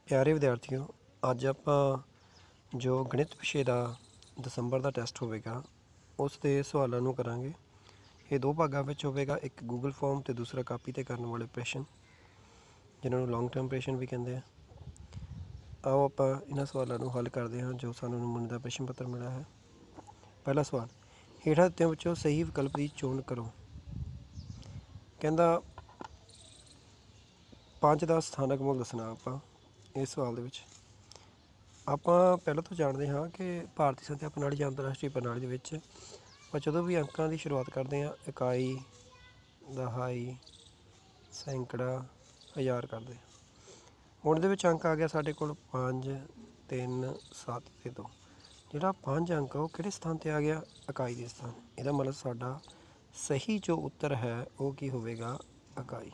प्यारे विद्यार्थियों, ਅੱਜ ਆਪਾਂ ਜੋ ਗਣਿਤ ਵਿਸ਼ੇ ਦਾ ਦਸੰਬਰ ਦਾ ਟੈਸਟ ਹੋਵੇਗਾ ਉਸ ਦੇ ਸਵਾਲਾਂ ਨੂੰ ਕਰਾਂਗੇ। ਇਹ ਦੋ ਭਾਗਾਂ ਵਿੱਚ ਹੋਵੇਗਾ, ਇੱਕ ਗੂਗਲ ਫਾਰਮ ਤੇ ਦੂਸਰਾ ਕਾਪੀ ਤੇ ਕਰਨ ਵਾਲੇ ਪ੍ਰਸ਼ਨ, ਜਿਨ੍ਹਾਂ ਨੂੰ ਲੌਂਗ ਟਰਮ ਪ੍ਰਸ਼ਨ ਵੀ ਕਹਿੰਦੇ ਆ। ਆਓ ਆਪਾਂ ਇਹਨਾਂ ਸਵਾਲਾਂ ਨੂੰ ਹੱਲ ਕਰਦੇ ਹਾਂ ਜੋ ਸਾਨੂੰ ਨਮੂਨੇ ਦਾ ਪ੍ਰਸ਼ਨ ਪੱਤਰ ਮਿਲਿਆ ਹੈ। ਪਹਿਲਾ ਸਵਾਲ, ਹੇਠਾਂ ਦਿੱਤਿਆਂ ਵਿੱਚੋਂ ਸਹੀ ਵਿਕਲਪ ਦੀ ਚੋਣ ਕਰੋ। ਕਹਿੰਦਾ 5 ਦਾ ਸਥਾਨਕ ਮੁੱਲ ਦੱਸਣਾ। ਆਪਾਂ ਇਸ ਸਵਾਲ ਦੇ ਵਿੱਚ ਆਪਾਂ ਪਹਿਲਾਂ ਤੋਂ ਜਾਣਦੇ ਹਾਂ ਕਿ ਭਾਰਤੀ ਸੰਖਿਆ ਪ੍ਰਣਾਲੀ ਜਾਂ ਅੰਤਰਰਾਸ਼ਟਰੀ ਪ੍ਰਣਾਲੀ ਦੇ ਵਿੱਚ ਆਪਾਂ ਜਦੋਂ ਵੀ ਅੰਕਾਂ ਦੀ ਸ਼ੁਰੂਆਤ ਕਰਦੇ ਹਾਂ ਇਕਾਈ, ਦਹਾਈ, ਸੈਂਕੜਾ, ਹਜ਼ਾਰ ਕਰਦੇ ਹਾਂ। ਹੁਣ ਇਹਦੇ ਵਿੱਚ ਅੰਕ ਆ ਗਿਆ ਸਾਡੇ ਕੋਲ 5, 3, 7 ਅਤੇ 2। ਜਿਹੜਾ 5 ਅੰਕ ਉਹ ਕਿਹੜੇ ਸਥਾਨ 'ਤੇ ਆ ਗਿਆ? ਇਕਾਈ ਦੇ ਸਥਾਨ। ਇਹਦਾ ਮਤਲਬ ਸਾਡਾ ਸਹੀ ਜੋ ਉੱਤਰ ਹੈ ਉਹ ਕੀ ਹੋਵੇਗਾ? ਇਕਾਈ।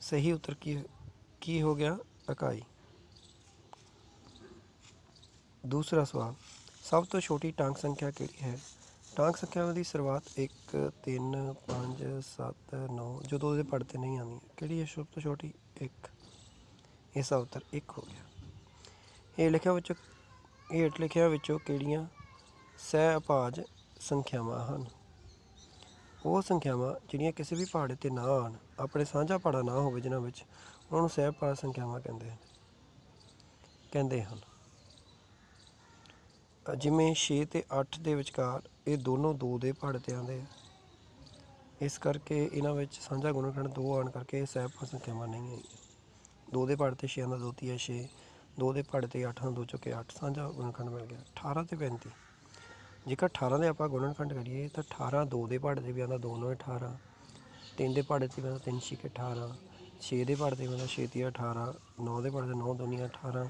ਸਹੀ ਉੱਤਰ ਕੀ ਹੋ ਗਿਆ? ਇਕਾਈ। ਦੂਸਰਾ ਸਵਾਲ, ਸਭ ਤੋਂ ਛੋਟੀ ਟਾਂਕ ਸੰਖਿਆ ਕਿਹੜੀ ਹੈ? ਟਾਂਕ ਸੰਖਿਆਵਾਂ ਦੀ ਸ਼ੁਰੂਆਤ 1, 3, 5, 7, 9 ਜਦੋਂ ਉਹਦੇ ਪੜ੍ਹ 'ਤੇ ਨਹੀਂ ਆਉਂਦੀ, ਕਿਹੜੀ ਹੈ ਸਭ ਤੋਂ ਛੋਟੀ? 1। ਇਸ ਦਾ ਉੱਤਰ 1 ਹੋ ਗਿਆ। ਹੇਠ ਲਿਖਿਆਂ ਵਿੱਚੋਂ ਕਿਹੜੀਆਂ ਸਹਿ ਅਭਾਜ ਸੰਖਿਆਵਾਂ ਹਨ? ਉਹ ਸੰਖਿਆਵਾਂ ਜਿਹੜੀਆਂ ਕਿਸੇ ਵੀ ਪਹਾੜੇ 'ਤੇ ਨਾ ਆਉਣ, ਆਪਣੇ ਸਾਂਝਾ ਪਹਾੜਾ ਨਾ ਹੋਵੇ ਜਿਨ੍ਹਾਂ ਵਿੱਚ, ਉਹਨਾਂ ਨੂੰ ਸਹਿ ਅਭਾਜ ਸੰਖਿਆਵਾਂ ਕਹਿੰਦੇ ਹਨ। ਜਿਵੇਂ 6 ਅਤੇ 8 ਦੇ ਵਿਚਕਾਰ ਇਹ ਦੋਨੋਂ 2 ਦੇ ਪਹਾੜੇ 'ਤੇ ਆਉਂਦੇ ਆ, ਇਸ ਕਰਕੇ ਇਹਨਾਂ ਵਿੱਚ ਸਾਂਝਾ ਗੁਣਨਖੰਡ 2 ਆਉਣ ਕਰਕੇ ਸਹਿ ਅਭਾਜ ਸੰਖਿਆਵਾਂ ਨਹੀਂ ਆਈਆਂ। 2 ਦੇ ਪਹਾੜੇ 'ਤੇ 6 ਦਾ 2 ਤੀਆ 6, 2 ਦੇ ਪਹਾੜੇ 'ਤੇ 8 ਦਾ 2 ਚੁੱਕੇ 8, ਸਾਂਝਾ ਗੁਣਨਖੰਡ ਮਿਲ ਗਿਆ। 18 ਅਤੇ 35, ਜੇਕਰ 18 ਦੇ ਆਪਾਂ ਗੁਣਨਖੰਡ ਕਰੀਏ ਤਾਂ 18 2 ਦੇ ਪਹਾੜੇ 'ਤੇ ਵੀ ਆਉਂਦਾ 2 9 18, 3 ਦੇ ਪਹਾੜੇ 'ਤੇ ਵੀ ਆਉਂਦਾ 3 6 18, 6 ਦੇ ਪਹਾੜੇ 'ਤੇ ਵੀ ਆਉਂਦਾ 6 ਤੀਆ 18, 9 ਦੇ ਪਹਾੜੇ 'ਤੇ 9 ਦੁਨੀਆ 18,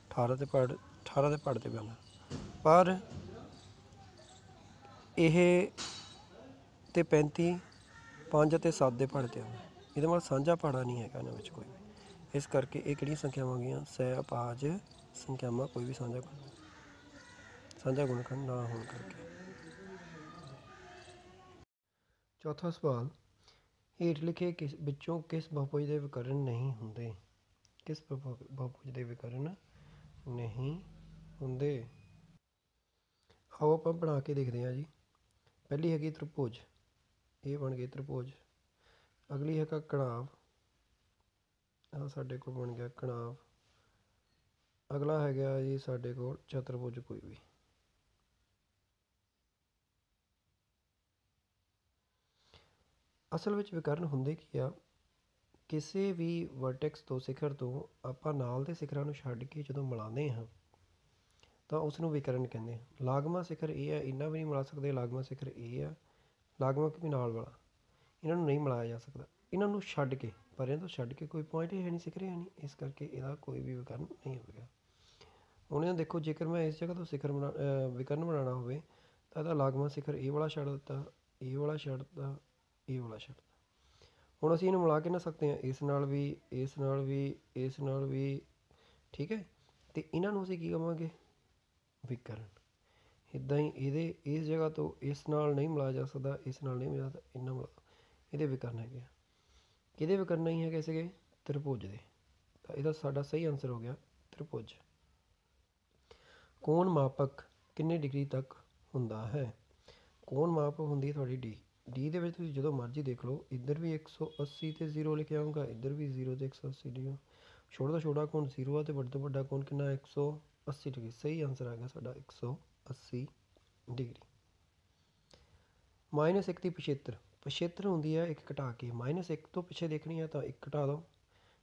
18 ਦੇ ਪਹਾੜੇ 'ਤੇ ਵੀ ਆਉਂਦਾ। ਪਰ ਇਹ ਅਤੇ 35 5 ਅਤੇ 7 ਦੇ ਪਹਾੜੇ 'ਤੇ ਆਉਂਦਾ। ਇਹਦੇ ਨਾਲ ਸਾਂਝਾ ਪਹਾੜਾ ਨਹੀਂ ਹੈਗਾ ਇਹਨਾਂ ਵਿੱਚ ਕੋਈ ਵੀ, ਇਸ ਕਰਕੇ ਇਹ ਕਿਹੜੀਆਂ ਸੰਖਿਆਵਾਂ ਹੋ ਗਈਆਂ? ਸਹਿ ਅਭਾਜ ਸੰਖਿਆਵਾਂ, ਕੋਈ ਵੀ ਸਾਂਝਾ ਗੁਣਨਖੰਡ ਨਾ ਹੋਣ ਕਰਕੇ। ਚੌਥਾ ਸਵਾਲ, ਹੇਠ ਲਿਖੇ ਵਿੱਚੋਂ ਕਿਸ ਬਹੁਭੁਜ ਦੇ ਵਿਕਰਨ ਨਹੀਂ ਹੁੰਦੇ? ਕਿਸ ਬਹੁਭੁਜ ਦੇ ਵਿਕਰਨ ਨਹੀਂ ਹੁੰਦੇ? ਆਓ ਆਪਾਂ ਬਣਾ ਕੇ ਦੇਖਦੇ ਹਾਂ ਜੀ। ਪਹਿਲੀ ਹੈਗੀ ਤ੍ਰਿਭੁਜ, ਇਹ ਬਣ ਗਈ ਤ੍ਰਿਭੁਜ। ਅਗਲੀ ਹੈਗਾ ਘਣਾਵ, ਆਹ ਸਾਡੇ ਕੋਲ ਬਣ ਗਿਆ ਘਣਾਵ। ਅਗਲਾ ਹੈਗਾ ਜੀ ਸਾਡੇ ਕੋਲ ਚਤੁਰਭੁਜ ਕੋਈ ਵੀ। ਅਸਲ ਵਿੱਚ ਵਿਕਰਨ ਹੁੰਦੇ ਕੀ ਆ? ਕਿਸੇ ਵੀ ਵਰਟੈਕਸ ਤੋਂ, ਸਿਖਰ ਤੋਂ ਆਪਾਂ ਨਾਲ ਦੇ ਸਿਖਰਾਂ ਨੂੰ ਛੱਡ ਕੇ ਜਦੋਂ ਮਿਲਾਉਂਦੇ ਹਾਂ ਤਾਂ ਉਸ ਨੂੰ ਵਿਕਰਨ ਕਹਿੰਦੇ ਆ। ਲਾਗਮਾ ਸਿਖਰ ਇਹ ਹੈ, ਇੰਨਾ ਵੀ ਨਹੀਂ ਮਿਲਾ ਸਕਦੇ। ਲਾਗਮਾ ਸਿਖਰ ਇਹ ਆ, ਲਾਗਮਾ ਕਿ ਨਾਲ ਵਾਲਾ, ਇਹਨਾਂ ਨੂੰ ਨਹੀਂ ਮਿਲਾਇਆ ਜਾ ਸਕਦਾ। ਇਹਨਾਂ ਨੂੰ ਛੱਡ ਕੇ, ਪਰਿਆਂ ਤੋਂ ਛੱਡ ਕੇ ਕੋਈ ਪੁਆਇੰਟ ਹੀ ਹੈ ਨਹੀਂ, ਸਿਖਰ ਹੈ ਨਹੀਂ, ਇਸ ਕਰਕੇ ਇਹਦਾ ਕੋਈ ਵੀ ਵਿਕਰਨ ਨਹੀਂ ਹੋਵੇਗਾ। ਹੁਣ ਇਹ ਦੇਖੋ, ਜੇਕਰ ਮੈਂ ਇਸ ਜਗ੍ਹਾ ਤੋਂ ਵਿਕਰਨ ਬਣਾਉਣਾ ਹੋਵੇ ਤਾਂ ਇਹਦਾ ਲਾਗਮਾ ਸਿਖਰ ਇਹ ਵਾਲਾ ਛੱਡ ਦਿੱਤਾ, ਇਹ ਵਾਲਾ ਛੱਡ ਦਿੱਤਾ, ਇਹ ਵਾਲਾ ਛੱਡ ਦਿੱਤਾ। ਹੁਣ ਅਸੀਂ ਇਹਨੂੰ ਮਿਲਾ ਕੇ ਨਾ ਸਕਦੇ ਹਾਂ ਇਸ ਨਾਲ ਵੀ, ਇਸ ਨਾਲ ਵੀ, ਇਸ ਨਾਲ ਵੀ, ਠੀਕ ਹੈ। ਅਤੇ ਇਹਨਾਂ ਨੂੰ ਅਸੀਂ ਕੀ ਕਹਾਂਗੇ? ਵਿਕਰਨ। ਇੱਦਾਂ ਹੀ ਇਸ ਜਗ੍ਹਾ ਤੋਂ ਇਸ ਨਾਲ ਨਹੀਂ ਮਿਲਾਇਆ ਜਾ ਸਕਦਾ, ਇਸ ਨਾਲ ਨਹੀਂ ਮਿਲਾ ਸਕਦਾ, ਇਹਨਾਂ ਮਿਲਾ, ਇਹਦੇ ਵਿਕਰਨ ਹੈਗੇ ਆ। ਕਿਹਦੇ ਵਿਕਰਨ ਨਹੀਂ ਹੈਗੇ ਸੀਗੇ? ਤ੍ਰਿਭੁਜ ਦੇ। ਤਾਂ ਇਹਦਾ ਸਾਡਾ ਸਹੀ ਆਨਸਰ ਹੋ ਗਿਆ ਤ੍ਰਿਭੁਜ। ਕੋਣ ਮਾਪਕ ਕਿੰਨੇ ਡਿਗਰੀ ਤੱਕ ਹੁੰਦਾ ਹੈ? ਕੋਣ ਮਾਪ ਹੁੰਦੀ ਤੁਹਾਡੀ ਡੀ ਦੇ ਵਿੱਚ ਤੁਸੀਂ ਜਦੋਂ ਮਰਜ਼ੀ ਦੇਖ ਲਓ, ਇੱਧਰ ਵੀ 180 ਅਤੇ 0 ਲਿਖਿਆ ਆਊਗਾ, ਇੱਧਰ ਵੀ 0 ਅਤੇ 180 ਡਿਗਰੀ। ਛੋਟਾ ਤੋਂ ਛੋਟਾ ਕੋਣ 0 ਆ ਅਤੇ ਵੱਡਾ ਤੋਂ ਵੱਡਾ ਕੋਣ ਕਿੰਨਾ? 180 ਡਿਗਰੀ। ਸਹੀ ਆਨਸਰ ਆ ਗਿਆ ਸਾਡਾ 180 ਡਿਗਰੀ। -1 ਦੀ ਪਿਛੇਤਰ ਹੁੰਦੀ ਹੈ 1 ਘਟਾ ਕੇ। -1 ਤੋਂ ਪਿੱਛੇ ਦੇਖਣੀ ਹੈ ਤਾਂ 1 ਘਟਾ ਦਿਓ।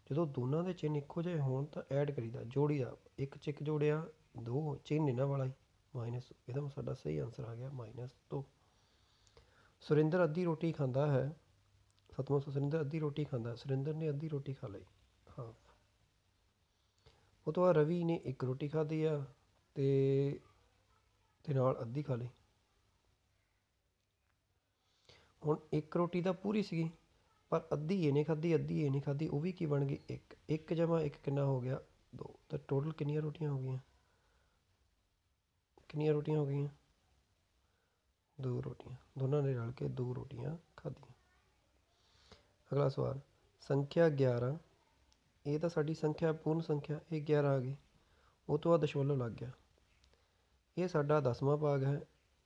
ਜਦੋਂ ਦੋਨਾਂ ਦੇ ਚਿੰਨ੍ਹ ਇੱਕੋ ਜਿਹੇ ਹੋਣ ਤਾਂ ਐਡ ਕਰੀਦਾ, ਜੋੜੀਦਾ। 1 'ਚ 1 ਜੋੜਿਆ 2, ਚਿੰਨ੍ਹ ਇਹਨਾਂ ਵਾਲਾ ਹੀ ਮਾਈਨਸ, ਇਹਦਾ ਸਾਡਾ ਸਹੀ ਆਨਸਰ ਆ ਗਿਆ -2। ਸੁਰਿੰਦਰ ਅੱਧੀ ਰੋਟੀ ਖਾਂਦਾ ਹੈ। 7ਵਾਂ ਸਵਾਲ, ਸੁਰਿੰਦਰ ਅੱਧੀ ਰੋਟੀ ਖਾਂਦਾ ਹੈ। ਸੁਰਿੰਦਰ ਨੇ ਅੱਧੀ ਰੋਟੀ ਖਾ ਲਈ, ਹਾਫ। ਉਹ ਤੋਂ ਬਾਅਦ ਰਵੀ ਨੇ 1 ਰੋਟੀ ਖਾਧੀ ਆ ਅਤੇ ਨਾਲ ਅੱਧੀ ਖਾ ਲਈ। ਹੁਣ 1 ਰੋਟੀ ਤਾਂ ਪੂਰੀ ਸੀਗੀ, ਪਰ ਅੱਧੀ ਇਹਨੇ ਖਾਧੀ, ਅੱਧੀ ਇਹਨੇ ਖਾਧੀ, ਉਹ ਵੀ ਕੀ ਬਣ ਗਈ? 1। 1 ਜਮ੍ਹਾਂ 1 ਕਿੰਨਾ ਹੋ ਗਿਆ? 2। ਤਾਂ ਟੋਟਲ ਕਿੰਨੀਆਂ ਰੋਟੀਆਂ ਹੋ ਗਈਆਂ? ਕਿੰਨੀਆਂ ਰੋਟੀਆਂ ਹੋ ਗਈਆਂ? 2 ਰੋਟੀਆਂ। ਦੋਨਾਂ ਨੇ ਰਲ ਕੇ 2 ਰੋਟੀਆਂ ਖਾਧੀਆਂ। ਅਗਲਾ ਸਵਾਲ, ਸੰਖਿਆ 11 ਇਹ ਤਾਂ ਸਾਡੀ ਸੰਖਿਆ ਪੂਰਨ ਸੰਖਿਆ, ਇਹ 11 ਆ ਗਈ। ਉਹ ਤੋਂ ਬਾਅਦ ਦਸ਼ਮਲਵ ਲੱਗ ਗਿਆ। ਇਹ ਸਾਡਾ 10ਵਾਂ ਭਾਗ ਹੈ,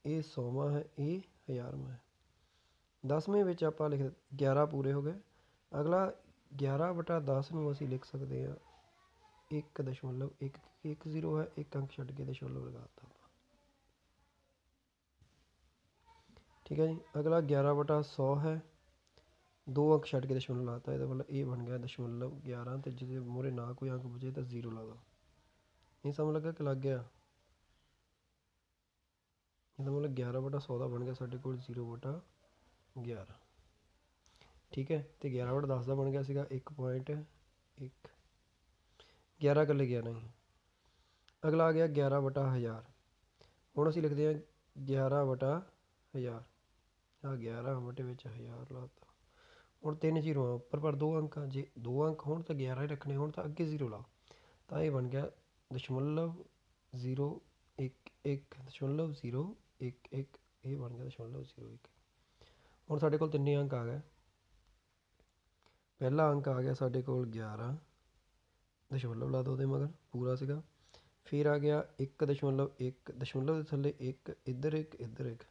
ਇਹ 100ਵਾਂ ਹੈ, ਇਹ 1000ਵਾਂ ਹੈ। 10ਵੇਂ ਵਿੱਚ ਆਪਾਂ ਲਿਖ 11 ਪੂਰੇ ਹੋ ਗਏ। ਅਗਲਾ 11/10 ਨੂੰ ਅਸੀਂ ਲਿਖ ਸਕਦੇ ਹਾਂ 1.110 ਹੈ, ਇੱਕ ਅੰਕ ਛੱਡ ਕੇ ਦਸ਼ਮਲਵ ਲਗਾ ਦਿੱਤਾ ਆਪਾਂ। ਠੀਕ ਹੈ ਜੀ। ਅਗਲਾ 11/100 ਹੈ, 2 ਅੰਕ ਛੱਡ ਕੇ ਦਸ਼ਮਲਵ ਲਾਤਾ। ਇਹਦਾ ਮਤਲਬ ਇਹ ਬਣ ਗਿਆ 0.11 ਅਤੇ ਜਿਹਦੇ ਮੂਹਰੇ ਨਾ ਕੋਈ ਅੰਕ ਬਚੇ ਤਾਂ 0 ਲਾ ਦੋ। ਨਹੀਂ ਸਮਝ ਲੱਗਾ ਕਿ ਲੱਗ ਗਿਆ? ਇਹਦਾ ਮਤਲਬ 11/100 ਦਾ ਬਣ ਗਿਆ ਸਾਡੇ ਕੋਲ 0/11। ਠੀਕ ਹੈ। ਅਤੇ 11/10 ਦਾ ਬਣ ਗਿਆ ਸੀਗਾ 1.1, 11 ਇਕੱਲੇ 11 ਹੀ। ਅਗਲਾ ਆ ਗਿਆ 11/1000। ਹੁਣ ਅਸੀਂ ਲਿਖਦੇ ਹਾਂ 11/1000। ਆਹ 11 ਬਟੇ ਵਿੱਚ 1000 ਲਾਤਾ। ਹੁਣ 3 ਜ਼ੀਰੋ ਆ ਉੱਪਰ, ਪਰ 2 ਅੰਕ ਆ। ਜੇ 2 ਅੰਕ ਹੋਣ ਤਾਂ 11 ਹੀ ਰੱਖਣੇ, ਹੋਣ ਤਾਂ ਅੱਗੇ 0 ਲਾ। ਤਾਂ ਇਹ ਬਣ ਗਿਆ 0.011, ਇਹ ਬਣ ਗਿਆ 0.01। ਹੁਣ ਸਾਡੇ ਕੋਲ 3 ਅੰਕ ਆ ਗਏ। ਪਹਿਲਾ ਅੰਕ ਆ ਗਿਆ ਸਾਡੇ ਕੋਲ 11, ਦਸ਼ਮਲਵ ਲਾ ਦੋ ਉਹਦੇ ਮਗਰ, ਪੂਰਾ ਸੀਗਾ। ਫਿਰ ਆ ਗਿਆ 1.1, ਦਸ਼ਮਲਵ ਦੇ ਥੱਲੇ 1, ਇੱਧਰ 1, ਇੱਧਰ 1।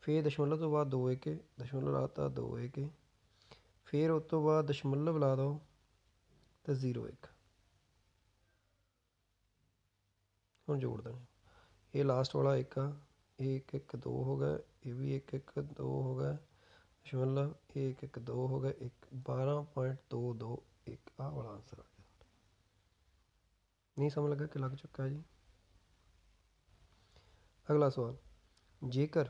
ਫਿਰ ਦਸ਼ਮਲਵ ਤੋਂ ਬਾਅਦ 2 1, ਦਸ਼ਮਲਵ ਲਾਤਾ 2 1। ਫਿਰ ਉਸ ਤੋਂ ਬਾਅਦ ਦਸ਼ਮਲਵ ਲਾ ਦਿਓ ਅਤੇ 0 1। ਹੁਣ ਜੋੜ ਦੇਣਾ। ਇਹ ਲਾਸਟ ਵਾਲਾ 1 ਆ, ਇਹ 1 1 2 ਹੋ ਗਿਆ, ਇਹ ਵੀ 1 1 2 ਹੋ ਗਿਆ ਦਸ਼ਮਲਵ, ਇਹ 1 1 2 ਹੋ ਗਿਆ, 12.221। ਆਹ ਵਾਲਾ ਆਂਸਰ ਆ ਗਿਆ। ਨਹੀਂ ਸਮਝ ਲੱਗਾ ਕਿ ਲੱਗ ਚੁੱਕਾ ਜੀ। ਅਗਲਾ ਸਵਾਲ, ਜੇਕਰ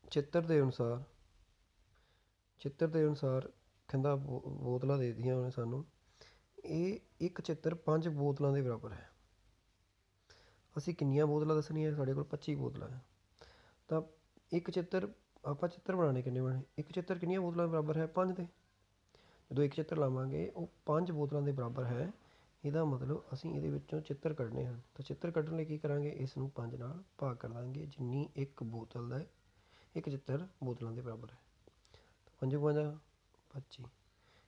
ਚਿੱਤਰ ਦੇ ਅਨੁਸਾਰ ਕਹਿੰਦਾ ਬੋਤਲਾਂ ਦੇ ਦਿੱਤੀਆਂ ਉਹਨੇ ਸਾਨੂੰ। ਇਹ ਇੱਕ ਚਿੱਤਰ 5 ਬੋਤਲਾਂ ਦੇ ਬਰਾਬਰ ਹੈ। ਅਸੀਂ ਕਿੰਨੀਆਂ ਬੋਤਲਾਂ ਦੱਸਣੀਆਂ? ਸਾਡੇ ਕੋਲ 25 ਬੋਤਲਾਂ ਹੈ। ਤਾਂ ਇੱਕ ਚਿੱਤਰ ਆਪਾਂ ਬਣਾਉਣੇ ਕਿੰਨੇ ਬਣੇ? ਇੱਕ ਚਿੱਤਰ ਕਿੰਨੀਆਂ ਬੋਤਲਾਂ ਦੇ ਬਰਾਬਰ ਹੈ? 5 ਦੇ। ਜਦੋਂ ਇੱਕ ਚਿੱਤਰ ਲਾਵਾਂਗੇ ਉਹ 5 ਬੋਤਲਾਂ ਦੇ ਬਰਾਬਰ ਹੈ। ਇਹਦਾ ਮਤਲਬ ਅਸੀਂ ਇਹਦੇ ਵਿੱਚੋਂ ਚਿੱਤਰ ਕੱਢਣੇ ਹਨ। ਤਾਂ ਚਿੱਤਰ ਕੱਢਣ ਲਈ ਕੀ ਕਰਾਂਗੇ? ਇਸ ਨੂੰ 5 ਨਾਲ ਭਾਗ ਕਰ ਦਾਂਗੇ, ਜਿੰਨੀ ਇੱਕ ਬੋਤਲ ਦਾ ਇੱਕ ਚਿੱਤਰ ਬੋਤਲਾਂ ਦੇ ਬਰਾਬਰ ਹੈ। 5 5 25।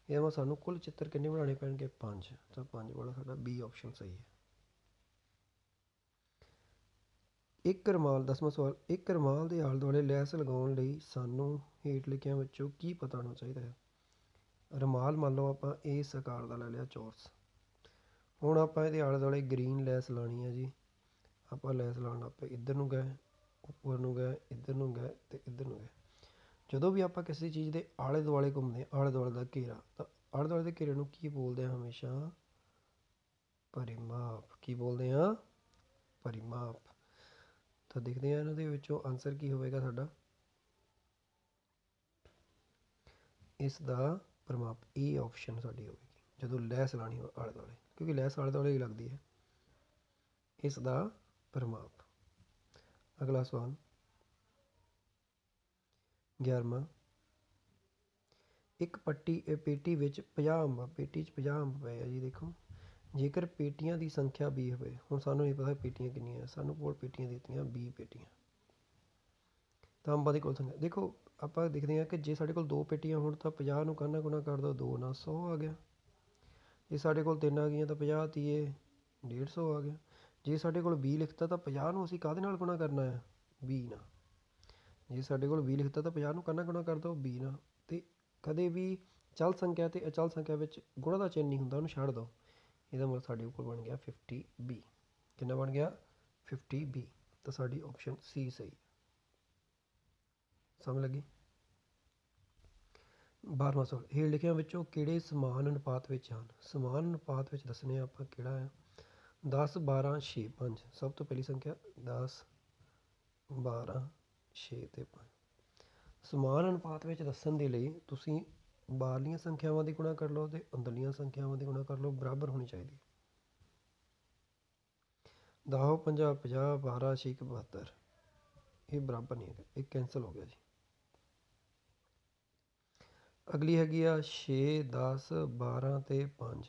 ਇਹਦਾ ਮਤਲਬ ਸਾਨੂੰ ਕੁੱਲ ਚਿੱਤਰ ਕਿੰਨੇ ਬਣਾਉਣੇ ਪੈਣਗੇ? 5। ਤਾਂ 5 ਵਾਲਾ ਸਾਡਾ ਬੀ ਆਪਸ਼ਨ ਸਹੀ ਹੈ। ਇੱਕ ਰੁਮਾਲ, 10ਵਾਂ ਸਵਾਲ, ਇੱਕ ਰੁਮਾਲ ਦੇ ਆਲੇ ਦੁਆਲੇ ਲੈਸ ਲਗਾਉਣ ਲਈ ਸਾਨੂੰ ਹੇਠ ਲਿਖਿਆਂ ਵਿੱਚੋਂ ਕੀ ਪਤਾ ਹੋਣਾ ਚਾਹੀਦਾ ਹੈ? ਰੁਮਾਲ ਮੰਨ ਲਓ ਆਪਾਂ ਇਸ ਆਕਾਰ ਦਾ ਲੈ ਲਿਆ, ਚੌਰਸ। ਹੁਣ ਆਪਾਂ ਇਹਦੇ ਆਲੇ ਦੁਆਲੇ ਗਰੀਨ ਲੈਸ ਲਾਉਣੀ ਹੈ ਜੀ। ਆਪਾਂ ਲੈਸ ਲਾਉਣ ਲੱਗ ਪਏ, ਇੱਧਰ ਨੂੰ ਗਏ, ਉੱਪਰ ਨੂੰ ਗਏ, ਇੱਧਰ ਨੂੰ ਗਏ ਅਤੇ ਇੱਧਰ ਨੂੰ ਗਏ। ਜਦੋਂ ਵੀ ਆਪਾਂ ਕਿਸੇ ਚੀਜ਼ ਦੇ ਆਲੇ ਦੁਆਲੇ ਘੁੰਮਦੇ, ਆਲੇ ਦੁਆਲੇ ਦਾ ਘੇਰਾ, ਤਾਂ ਆਲੇ ਦੁਆਲੇ ਦੇ ਘੇਰੇ ਨੂੰ ਕੀ ਬੋਲਦੇ ਹਾਂ? ਹਮੇਸ਼ਾ ਪਰਿਮਾਪ। ਕੀ ਬੋਲਦੇ ਹਾਂ? ਪਰਿਮਾਪ। ਤਾਂ ਦੇਖਦੇ ਹਾਂ ਇਹਨਾਂ ਦੇ ਵਿੱਚੋਂ ਆਨਸਰ ਕੀ ਹੋਵੇਗਾ ਸਾਡਾ। ਇਸ ਦਾ ਪਰਿਮਾਪ ਇਹ ਆਪਸ਼ਨ ਸਾਡੀ ਹੋਵੇਗੀ ਜਦੋਂ ਲੈਸ ਲਾਉਣੀ ਹੋ ਆਲੇ ਦੁਆਲੇ, ਕਿਉਂਕਿ ਲੈਸ ਆਲੇ ਦੁਆਲੇ ਹੀ ਲੱਗਦੀ ਹੈ। ਇਸ ਦਾ ਪਰਿਮਾਪ। ਅਗਲਾ ਸਵਾਲ 11ਵਾਂ, ਇੱਕ ਪੇਟੀ ਵਿੱਚ 50 ਅੰਬ, ਪੇਟੀ 'ਚ 50 ਅੰਬ ਪਏ ਆ ਜੀ। ਦੇਖੋ, ਜੇਕਰ ਪੇਟੀਆਂ ਦੀ ਸੰਖਿਆ 20 ਹੋਵੇ। ਹੁਣ ਸਾਨੂੰ ਨਹੀਂ ਪਤਾ ਪੇਟੀਆਂ ਕਿੰਨੀਆਂ, ਸਾਨੂੰ ਕੋਲ ਪੇਟੀਆਂ ਦਿੱਤੀਆਂ 20 ਪੇਟੀਆਂ। ਤਾਂ ਅੰਬਾਂ ਦੀ ਕੁੱਲ ਸੰਖਿਆ ਦੇਖੋ, ਆਪਾਂ ਦੇਖਦੇ ਹਾਂ ਕਿ ਜੇ ਸਾਡੇ ਕੋਲ 2 ਪੇਟੀਆਂ ਹੋਣ ਤਾਂ 50 ਨੂੰ ਕਾਹਨਾਂ ਗੁਣਾ ਕਰ ਦਿਓ, 2 ਨਾਲ 100 ਆ ਗਿਆ। ਜੇ ਸਾਡੇ ਕੋਲ 3 ਆ ਗਈਆਂ ਤਾਂ 50 ਤੀਏ 150 ਆ ਗਿਆ। ਜੇ ਸਾਡੇ ਕੋਲ 20 ਲਿਖਤਾ ਤਾਂ 50 ਨੂੰ ਅਸੀਂ ਕਾਹਦੇ ਨਾਲ ਗੁਣਾ ਕਰਨਾ ਹੈ? 20 ਨਾਲ। ਜੇ ਸਾਡੇ ਕੋਲ 20 ਲਿਖਤਾ ਤਾਂ 50 ਨੂੰ ਕਾਹਨਾਂ ਗੁਣਾ ਕਰ ਦਿਓ? 20 ਨਾਲ। ਅਤੇ ਕਦੇ ਵੀ ਚਲ ਸੰਖਿਆ ਅਤੇ ਅਚਲ ਸੰਖਿਆ ਵਿੱਚ ਗੁਣਾ ਦਾ ਚਿੰਨ੍ਹ ਨਹੀਂ ਹੁੰਦਾ, ਉਹਨੂੰ ਛੱਡ ਦਿਓ। ਇਹਦਾ ਮਤਲਬ ਸਾਡੇ ਉੱਪਰ ਬਣ ਗਿਆ 50B। ਕਿੰਨਾ ਬਣ ਗਿਆ? 50B। ਤਾਂ ਸਾਡੀ ਆਪਸ਼ਨ ਸੀ ਸਹੀ। ਸਮਝ ਲੱਗੀ? 12ਵਾਂ ਸਵਾਲ, ਹੇਠ ਲਿਖਿਆਂ ਵਿੱਚੋਂ ਕਿਹੜੇ ਸਮਾਨ ਅਨੁਪਾਤ ਵਿੱਚ ਹਨ? ਸਮਾਨ ਅਨੁਪਾਤ ਵਿੱਚ ਦੱਸਣੇ ਆਪਾਂ ਕਿਹੜਾ ਹੈ? 10 12 6 5। ਸਭ ਤੋਂ ਪਹਿਲੀ ਸੰਖਿਆ 10 12 6 ਅਤੇ 5। ਸਮਾਨ ਅਨੁਪਾਤ ਵਿੱਚ ਦੱਸਣ ਦੇ ਲਈ ਤੁਸੀਂ ਬਾਹਰਲੀਆਂ ਸੰਖਿਆਵਾਂ ਦੀ ਗੁਣਾ ਕਰ ਲਓ ਅਤੇ ਅੰਦਰਲੀਆਂ ਸੰਖਿਆਵਾਂ ਦੀ ਗੁਣਾ ਕਰ ਲਓ, ਬਰਾਬਰ ਹੋਣੀ ਚਾਹੀਦੀ। 10 50 50 12 6 72। ਇਹ ਬਰਾਬਰ ਨਹੀਂ ਹੈਗਾ, ਇਹ ਕੈਂਸਲ ਹੋ ਗਿਆ ਜੀ। ਅਗਲੀ ਹੈਗੀ ਆ 6 10 12 ਅਤੇ 5।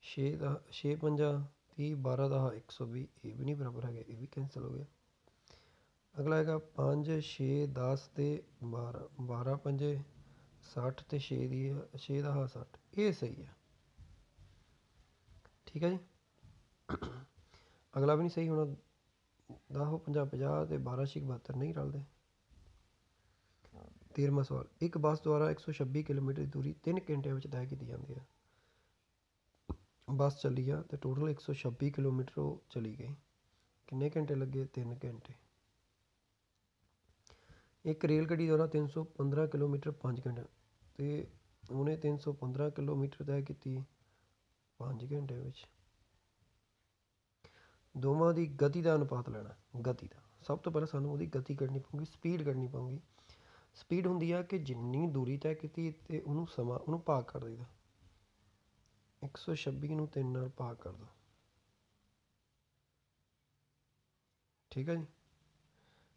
6 5 30 12 10 120। ਇਹ ਵੀ ਨਹੀਂ ਬਰਾਬਰ ਹੈਗੇ, ਇਹ ਵੀ ਕੈਂਸਲ ਹੋ ਗਿਆ। ਅਗਲਾ ਹੈਗਾ 5 6 10 ਅਤੇ 12 12 5 60 ਤੇ 6 ਦੀ 6 ਦਾ ਹਾ 60, ਇਹ ਸਹੀ ਹੈ। ਠੀਕ ਹੈ ਜੀ। ਅਗਲਾ ਵੀ ਨਹੀਂ ਸਹੀ ਹੋਣਾ। 10 50 50 ਤੇ 12 6 72 ਨਹੀਂ ਰਲਦੇ। 13ਵਾਂ ਸਵਾਲ, ਇੱਕ ਬੱਸ ਦੁਆਰਾ 126 ਕਿਲੋਮੀਟਰ ਦੀ ਦੂਰੀ 3 ਘੰਟਿਆਂ ਵਿੱਚ ਤੈਅ ਕੀਤੀ ਜਾਂਦੀ ਹੈ। ਬੱਸ ਚੱਲੀ ਆ ਤੇ ਟੋਟਲ 126 ਕਿਲੋਮੀਟਰ ਉਹ ਚਲੀ ਗਈ। ਕਿੰਨੇ ਘੰਟੇ ਲੱਗੇ? 3 ਘੰਟੇ। ਇੱਕ ਰੇਲ ਗੱਡੀ ਦੁਆਰਾ 315 ਕਿਲੋਮੀਟਰ 5 ਘੰਟੇ, ਤੇ ਉਹਨੇ 315 ਕਿਲੋਮੀਟਰ ਤੈਅ ਕੀਤੀ 5 ਘੰਟੇ ਵਿੱਚ। ਦੋਵਾਂ ਦੀ ਗਤੀ ਦਾ ਅਨੁਪਾਤ ਲੈਣਾ। ਗਤੀ ਦਾ ਸਭ ਤੋਂ ਪਹਿਲਾਂ ਸਾਨੂੰ ਉਹਦੀ ਗਤੀ ਕੱਢਣੀ ਪਊਗੀ, ਸਪੀਡ ਕੱਢਣੀ ਪਊਗੀ। ਸਪੀਡ ਹੁੰਦੀ ਆ ਕਿ ਜਿੰਨੀ ਦੂਰੀ ਤੈਅ ਕੀਤੀ ਤੇ ਉਹਨੂੰ ਸਮਾਂ, ਉਹਨੂੰ ਭਾਗ ਕਰ ਦਈਦਾ। 126 ਨੂੰ 3 ਨਾਲ ਭਾਗ ਕਰ ਦਿਓ। ਠੀਕ ਹੈ ਜੀ।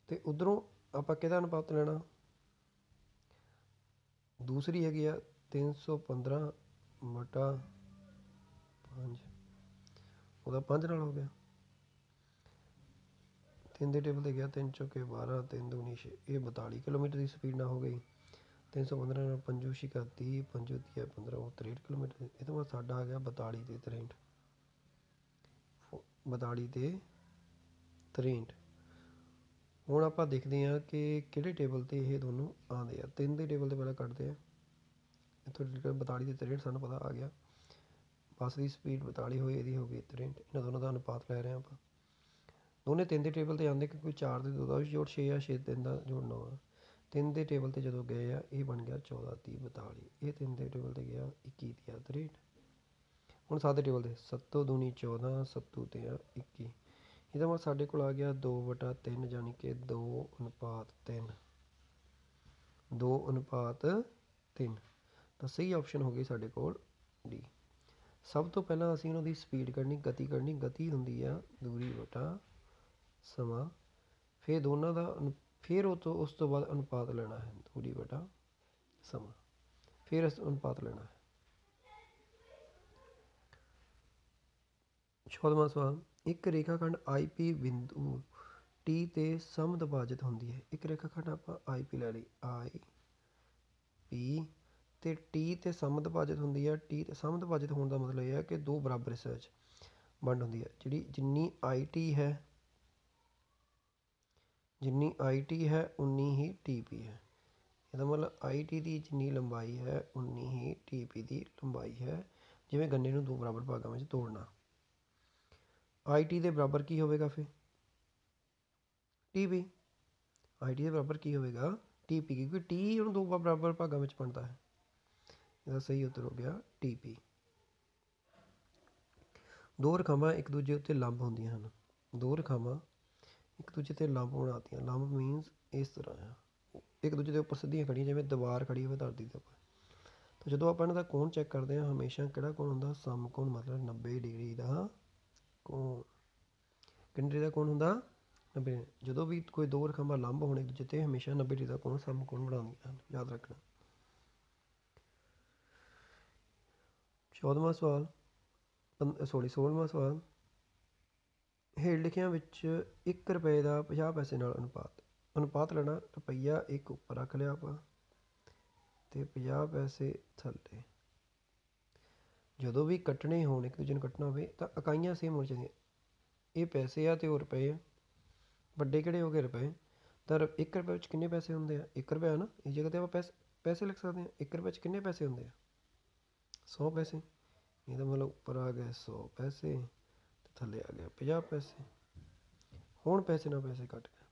ਤੇ ਉਧਰੋਂ ਆਪਾਂ ਕਿਹਦਾ ਅਨੁਪਾਤ ਲੈਣਾ? ਦੂਸਰੀ ਹੈਗੀ ਆ 315 ਬਟਾ 5, ਉਹਦਾ 5 ਨਾਲ ਹੋ ਗਿਆ। 3 ਦੇ ਟੇਬਲ 'ਤੇ ਗਿਆ, 3 ਚੌਕੇ 12, 3 ਦੂਣੀ 6, ਇਹ 42 ਕਿਲੋਮੀਟਰ ਦੀ ਸਪੀਡ ਨਾਲ ਹੋ ਗਈ। 315 ਨਾਲ 5 ਛਿਕਾ 30, 5 ਤੀਆ 15, ਉਹ 63 ਕਿਲੋਮੀਟਰ। ਇਹ ਤੋਂ ਬਾਅਦ ਸਾਡਾ ਆ ਗਿਆ 42 ਤੇ 63। 42 ਤੇ 63। ਹੁਣ ਆਪਾਂ ਦੇਖਦੇ ਹਾਂ ਕਿ ਕਿਹੜੇ ਟੇਬਲ 'ਤੇ ਇਹ ਦੋਨੋਂ ਆਉਂਦੇ ਆ। 3 ਦੇ ਟੇਬਲ 'ਤੇ ਪਹਿਲਾਂ ਕੱਢਦੇ ਆ। ਇੱਥੋਂ 42 ਤੇ 63 ਸਾਨੂੰ ਪਤਾ ਆ ਗਿਆ। ਬੱਸ ਦੀ ਸਪੀਡ 42 ਹੋਈ, ਇਹਦੀ ਹੋ ਗਈ 63। ਇਹਨਾਂ ਦੋਨਾਂ ਦਾ ਅਨੁਪਾਤ ਲੈ ਰਹੇ ਹਾਂ ਆਪਾਂ। ਦੋਨੇ 3 ਦੇ ਟੇਬਲ 'ਤੇ ਆਉਂਦੇ ਕਿਉਂਕਿ 4 ਦੇ 2 ਦਾ ਵੀ ਜੋੜ 6 ਆ, 6 3 ਦਾ ਜੋੜ 9 ਆ। 3 ਦੇ ਟੇਬਲ 'ਤੇ ਜਦੋਂ ਗਏ ਆ, ਇਹ ਬਣ ਗਿਆ 14 30 42। ਇਹ 3 ਦੇ ਟੇਬਲ 'ਤੇ ਗਿਆ 21 ਤੀਆ 63। ਹੁਣ 7 ਦੇ ਟੇਬਲ 'ਤੇ 7 ਦੂਣੀ 14, 7 ਤੇ 21। ਇਹਦਾ ਮਤਲਬ ਸਾਡੇ ਕੋਲ ਆ ਗਿਆ 2/3, ਯਾਨੀ ਕਿ 2:3। 2:3। ਤਾਂ ਸਹੀ ਆਪਸ਼ਨ ਹੋ ਗਈ ਸਾਡੇ ਕੋਲ ਡੀ। ਸਭ ਤੋਂ ਪਹਿਲਾਂ ਅਸੀਂ ਉਹਨਾਂ ਦੀ ਸਪੀਡ ਕੱਢਣੀ, ਗਤੀ ਕੱਢਣੀ। ਗਤੀ ਹੁੰਦੀ ਆ ਦੂਰੀ ਬਟਾ ਸਮਾਂ। ਫਿਰ ਦੋਨਾਂ ਦਾ ਫਿਰ ਉਸ ਤੋਂ ਬਾਅਦ ਅਨੁਪਾਤ ਲੈਣਾ ਹੈ, ਦੂਰੀ ਬਟਾ ਸਮਾਂ। ਫਿਰ ਅਨੁਪਾਤ ਲੈਣਾ ਹੈ। 14ਵਾਂ ਸਵਾਲ, ਇੱਕ ਰੇਖਾ ਖੰਡ ਆਈ ਪੀ ਬਿੰਦੂ ਟੀ ਤੇ ਸਮਦੁਭਾਜਿਤ ਹੁੰਦੀ ਹੈ। ਇੱਕ ਰੇਖਾ ਖੰਡ ਆਪਾਂ ਆਈ ਪੀ ਲੈ ਲਈ, ਆਈ ਪੀ ਤੇ ਟੀ ਤੇ ਸਮਦੁਭਾਜਿਤ ਹੁੰਦੀ ਹੈ। ਟੀ ਤੇ ਸਮਦੁਭਾਜਿਤ ਹੋਣ ਦਾ ਮਤਲਬ ਇਹ ਹੈ ਕਿ ਦੋ ਬਰਾਬਰ ਹਿੱਸਿਆਂ ਵਿੱਚ ਵੰਡ ਹੁੰਦੀ ਹੈ। ਜਿੰਨੀ ਆਈ ਟੀ ਹੈ, ਉਨੀ ਹੀ ਟੀ ਪੀ ਹੈ। ਇਹਦਾ ਮਤਲਬ ਆਈ ਟੀ ਦੀ ਜਿੰਨੀ ਲੰਬਾਈ ਹੈ, ਉਨੀ ਹੀ ਟੀ ਪੀ ਦੀ ਲੰਬਾਈ ਹੈ। ਜਿਵੇਂ ਗੰਨੇ ਨੂੰ ਦੋ ਬਰਾਬਰ ਭਾਗਾਂ ਵਿੱਚ ਤੋੜਨਾ। ਆਈ ਟੀ ਦੇ ਬਰਾਬਰ ਕੀ ਹੋਵੇਗਾ ਫਿਰ? T P. ਆਈ ਟੀ ਦੇ ਬਰਾਬਰ ਕੀ ਹੋਵੇਗਾ? ਟੀ ਪੀ, ਕਿਉਂਕਿ ਟੀ ਉਹਨੂੰ ਦੋ ਬਰਾਬਰ ਭਾਗਾਂ ਵਿੱਚ ਵੰਡਦਾ ਹੈ। ਇਹਦਾ ਸਹੀ ਉੱਤਰ ਹੋ ਗਿਆ ਟੀ ਪੀ। ਦੋ ਰੇਖਾਵਾਂ ਇੱਕ ਦੂਜੇ ਉੱਤੇ ਲੰਬ ਹੁੰਦੀਆਂ ਹਨ। ਦੋ ਰੇਖਾਵਾਂ ਇੱਕ ਦੂਜੇ 'ਤੇ ਲੰਬ ਬਣਾਤੀਆਂ। ਲੰਬ ਮੀਨਸ ਇਸ ਤਰ੍ਹਾਂ ਆ, ਇੱਕ ਦੂਜੇ ਦੇ ਉੱਪਰ ਸਿੱਧੀਆਂ ਖੜੀਆਂ, ਜਿਵੇਂ ਦੀਵਾਰ ਖੜੀ ਹੋਵੇ ਧਰਤੀ ਦੇ ਉੱਪਰ। ਤਾਂ ਜਦੋਂ ਆਪਾਂ ਇਹਨਾਂ ਦਾ ਕੋਣ ਚੈੱਕ ਕਰਦੇ ਹਾਂ, ਹਮੇਸ਼ਾ ਕਿਹੜਾ ਕੋਣ ਹੁੰਦਾ? ਸਮਕੋਣ, ਮਤਲਬ 90 ਡਿਗਰੀ ਦਾ ਕੋਣ। ਕਿੰਨੇ ਡਿਗਰੀ ਦਾ ਕੋਣ ਹੁੰਦਾ? 90। ਜਦੋਂ ਵੀ ਕੋਈ ਦੋ ਰੇਖਾਵਾਂ ਲੰਬ ਹੋਣ ਇੱਕ ਦੂਜੇ 'ਤੇ, ਹਮੇਸ਼ਾ 90 ਡਿਗਰੀ ਦਾ ਕੋਣ ਸਮਕੋਣ ਬਣਾਉਂਦੀਆਂ ਹਨ, ਯਾਦ ਰੱਖਣਾ। 16ਵਾਂ ਸਵਾਲ, 16ਵਾਂ ਸਵਾਲ, ਹੇਠ ਲਿਖਿਆਂ ਵਿੱਚ 1 ਰੁਪਏ ਦਾ 50 ਪੈਸੇ ਨਾਲ ਅਨੁਪਾਤ ਲੈਣਾ। ਰੁਪਈਆ 1 ਉੱਪਰ ਰੱਖ ਲਿਆ ਆਪਾਂ ਤੇ 50 ਪੈਸੇ ਥੱਲੇ। ਜਦੋਂ ਵੀ ਕੱਟਣੇ ਹੋਣ, ਇੱਕ ਦੂਜੇ ਨੂੰ ਕੱਟਣਾ ਹੋਵੇ, ਤਾਂ ਇਕਾਈਆਂ ਸੇਮ ਹੋਣੀ ਚਾਹੀਦੀਆਂ। ਇਹ ਪੈਸੇ ਆ ਤੇ ਉਹ ਰੁਪਏ ਆ। ਵੱਡੇ ਕਿਹੜੇ ਹੋ ਗਏ? ਰੁਪਏ। ਤਾਂ 1 ਰੁਪਏ ਵਿੱਚ ਕਿੰਨੇ ਪੈਸੇ ਹੁੰਦੇ ਆ? 1 ਰੁਪਇਆ ਨਾ, ਇਸ ਜਗ੍ਹਾ 'ਤੇ ਆਪਾਂ ਪੈਸੇ ਲਿਖ ਸਕਦੇ ਹਾਂ। 1 ਰੁਪਏ 'ਚ ਕਿੰਨੇ ਪੈਸੇ ਹੁੰਦੇ ਆ? 100 ਪੈਸੇ। ਇਹਦਾ ਮਤਲਬ ਉੱਪਰ ਆ ਗਿਆ 100 ਪੈਸੇ ਤੇ ਥੱਲੇ ਆ ਗਿਆ 50 ਪੈਸੇ। ਹੁਣ ਪੈਸੇ ਨਾਲ ਪੈਸੇ ਕੱਟ ਗਏ।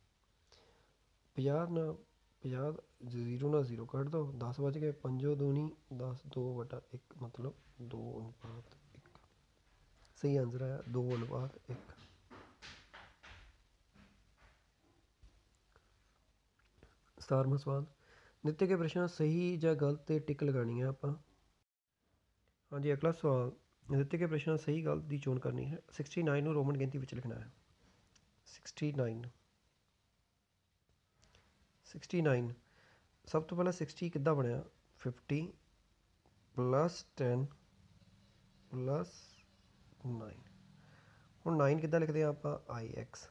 50 ਨਾਲ 50, 0 ਨਾਲ 0 ਕੱਢ ਦਿਓ, 10 ਬਚ ਗਏ। 5 ਦੂਣੀ 10, 2/1, ਮਤਲਬ 2:1। ਸਹੀ ਆਂਸਰ ਆਇਆ 2:1। 17ਵਾਂ ਸਵਾਲ, ਦਿੱਤੇ ਗਏ ਪ੍ਰਸ਼ਨ ਸਹੀ ਜਾਂ ਗਲਤ 'ਤੇ ਟਿਕ ਲਗਾਉਣੀ ਹੈ ਆਪਾਂ। ਹਾਂਜੀ, ਅਗਲਾ ਸਵਾਲ, ਦਿੱਤੇ ਗਏ ਪ੍ਰਸ਼ਨ ਸਹੀ ਗਲਤ ਦੀ ਚੋਣ ਕਰਨੀ ਹੈ। 69 ਨੂੰ ਰੋਮਨ ਗਿਣਤੀ ਵਿੱਚ ਲਿਖਣਾ ਹੈ। 69 ਸਭ ਤੋਂ ਪਹਿਲਾਂ 60 ਕਿੱਦਾਂ ਬਣਿਆ? 50 + 10 + 9। ਹੁਣ 9 ਕਿੱਦਾਂ ਲਿਖਦੇ ਹਾਂ ਆਪਾਂ? IX।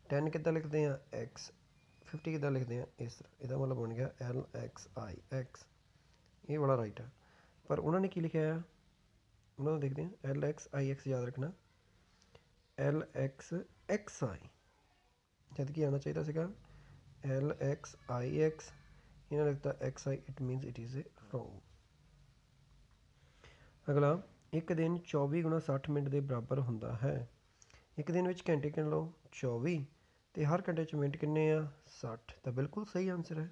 10 ਕਿੱਦਾਂ ਲਿਖਦੇ ਹਾਂ? X। 50 ਕਿੱਦਾਂ ਲਿਖਦੇ ਹਾਂ? ਇਸ ਤਰ੍ਹਾਂ। ਇਹਦਾ ਮਤਲਬ ਬਣ ਗਿਆ LXIX। ये वाला राइट है। पर उन्होंने की लिखा है, उन्होंने देखते हैं LX IX याद रखना, LXXI जद कि आना चाहिए सीगा LXIX, इन्होंने लिखता XI, it मीनस it is a wrong. अगला, एक दिन 24 गुणा 60 मिनट के बराबर होंदा है। एक दिन में घंटे गिन लो 24, तो हर घंटे च मिनट किन्ने आ 60, तो बिल्कुल सही आंसर है।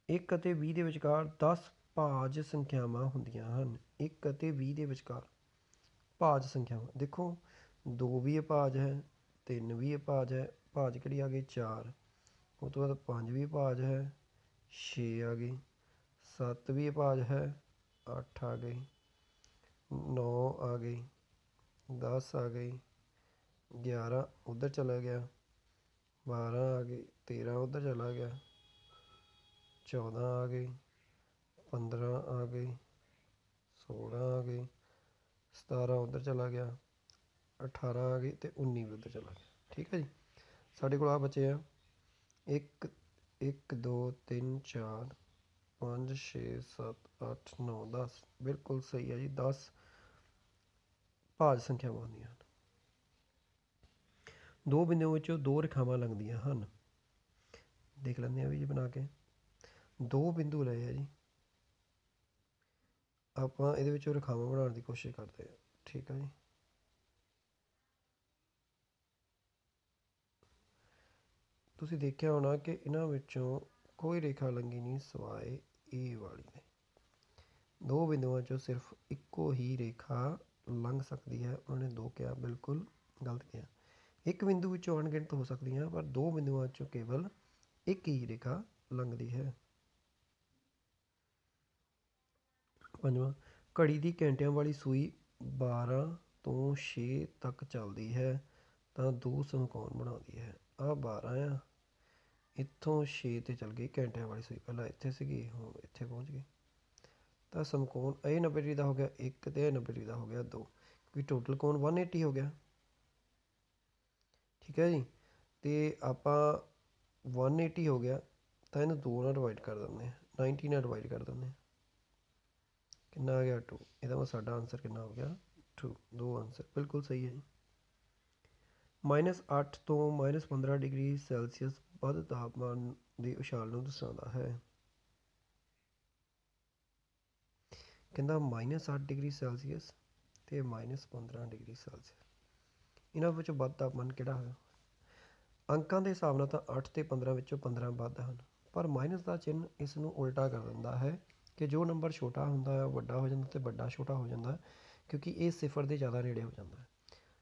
एक ਅਤੇ 20 ਦੇ ਵਿਚਕਾਰ 10 ਭਾਜ ਸੰਖਿਆਵਾਂ ਹੁੰਦੀਆਂ ਹਨ। ਇੱਕ ਅਤੇ 20 ਦੇ ਵਿਚਕਾਰ ਭਾਜ ਸੰਖਿਆਵਾਂ, ਦੇਖੋ 2 ਵੀ ਅਭਾਜ ਹੈ, 3 ਵੀ ਅਭਾਜ ਹੈ, ਭਾਜ ਕਿਹੜੀ ਆ ਗਈ 4, ਉਹ ਤੋਂ ਬਾਅਦ 5 ਵੀ ਅਭਾਜ ਹੈ, 6 ਆ ਗਈ, 7 ਵੀ ਅਭਾਜ ਹੈ, 8 ਆ ਗਈ, 9 ਆ ਗਈ, 10 ਆ ਗਈ, 11 उधर चला गया, 12 आ गई, 13 उधर चला गया, 14 आ गई, 15 आ गई, 16 आ गई, 17 उधर चला गया, 18 आ गई, तो 19 भी उधर चला गया। ठीक है जी, साढ़े को आ बचे हैं 1 1 2 3 4 5 6 7 8 9 10, बिल्कुल सही है जी। 10 भाज संख्यावां होंदियां हन। दो बिंदुओं विचों दो रेखावां लंघदियां हन। देख लेंदे हैं भी जी बना के। दो बिंदु लए है जी, ਆਪਾਂ ਇਹਦੇ ਵਿੱਚੋਂ ਰੇਖਾਵਾਂ ਬਣਾਉਣ ਦੀ ਕੋਸ਼ਿਸ਼ ਕਰਦੇ ਹਾਂ। ਠੀਕ ਹੈ ਜੀ, ਤੁਸੀਂ ਦੇਖਿਆ ਹੋਣਾ ਕਿ ਇਹਨਾਂ ਵਿੱਚੋਂ ਕੋਈ ਰੇਖਾ ਲੰਘੀ ਨਹੀਂ ਸਿਵਾਏ ਇਹ ਵਾਲੀ ਦੇ। ਦੋ ਬਿੰਦੂਆਂ 'ਚੋਂ ਸਿਰਫ ਇੱਕੋ ਹੀ ਰੇਖਾ ਲੰਘ ਸਕਦੀ ਹੈ। ਉਹਨਾਂ ਨੇ ਦੋ ਕਿਹਾ, ਬਿਲਕੁਲ ਗਲਤ ਕਿਹਾ। ਇੱਕ ਬਿੰਦੂ ਵਿੱਚੋਂ ਅਣਗਿਣਤ ਹੋ ਸਕਦੀਆਂ, ਪਰ ਦੋ ਬਿੰਦੂਆਂ 'ਚੋਂ ਕੇਵਲ ਇੱਕ ਹੀ ਰੇਖਾ ਲੰਘਦੀ ਹੈ। ਪੰਜਵਾਂ, ਘੜੀ ਦੀ ਘੰਟਿਆਂ ਵਾਲੀ ਸੂਈ 12 ਤੋਂ 6 ਤੱਕ ਚੱਲਦੀ ਹੈ ਤਾਂ ਦੋ ਸਮਕੋਣ ਬਣਾਉਂਦੀ ਹੈ। ਆਹ 12 ਆ, ਇੱਥੋਂ 6 'ਤੇ ਚੱਲ ਗਈ ਘੰਟਿਆਂ ਵਾਲੀ ਸੂਈ, ਪਹਿਲਾਂ ਇੱਥੇ ਸੀਗੀ ਹੁਣ ਇੱਥੇ ਪਹੁੰਚ ਗਈ, ਤਾਂ ਸਮਕੋਣ ਇਹ 90 ਡਿਗਰੀ ਦਾ ਹੋ ਗਿਆ 1 ਅਤੇ ਇਹ 90 ਡਿਗਰੀ ਦਾ ਹੋ ਗਿਆ 2, ਕਿਉਂਕਿ ਟੋਟਲ ਕੋਣ 180 ਹੋ ਗਿਆ। ਠੀਕ ਹੈ ਜੀ, ਅਤੇ ਆਪਾਂ 180 ਹੋ ਗਿਆ ਤਾਂ ਇਹਨੂੰ 2 ਨਾਲ ਡਿਵਾਈਡ ਕਰ ਦਿੰਦੇ ਹਾਂ, 90 ਨਾਲ ਡਿਵਾਈਡ ਕਰ ਦਿੰਦੇ ਹਾਂ, ਕਿੰਨਾ ਆ ਗਿਆ 2। ਇਹਦਾ ਮਤਲਬ ਸਾਡਾ ਆਨਸਰ ਕਿੰਨਾ ਹੋ ਗਿਆ 2। ਦੋ ਆਨਸਰ ਬਿਲਕੁਲ ਸਹੀ ਹੈ ਜੀ। -8 ਤੋਂ -15 ਡਿਗਰੀ ਸੈਲਸੀਅਸ ਵੱਧ ਤਾਪਮਾਨ ਦੀ ਉਛਾਲ ਨੂੰ ਦਰਸਾਉਂਦਾ ਹੈ। ਕਹਿੰਦਾ -8 ਡਿਗਰੀ ਸੈਲਸੀਅਸ ਅਤੇ -15 ਡਿਗਰੀ ਸੈਲਸੀਅਸ, ਇਹਨਾਂ ਵਿੱਚੋਂ ਵੱਧ ਤਾਪਮਾਨ ਕਿਹੜਾ ਹੋਇਆ? ਅੰਕਾਂ ਦੇ ਹਿਸਾਬ ਨਾਲ ਤਾਂ 8 ਅਤੇ 15 ਵਿੱਚੋਂ 15 ਵੱਧ ਹਨ, ਪਰ ਮਾਈਨਸ ਦਾ ਚਿੰਨ੍ਹ ਇਸ ਨੂੰ ਉਲਟਾ ਕਰ ਦਿੰਦਾ ਹੈ ਕਿ ਜੋ ਨੰਬਰ ਛੋਟਾ ਹੁੰਦਾ ਹੈ ਉਹ ਵੱਡਾ ਹੋ ਜਾਂਦਾ ਅਤੇ ਵੱਡਾ ਛੋਟਾ ਹੋ ਜਾਂਦਾ, ਕਿਉਂਕਿ ਇਹ ਸਿਫਰ ਦੇ ਜ਼ਿਆਦਾ ਨੇੜੇ ਹੋ ਜਾਂਦਾ ਹੈ।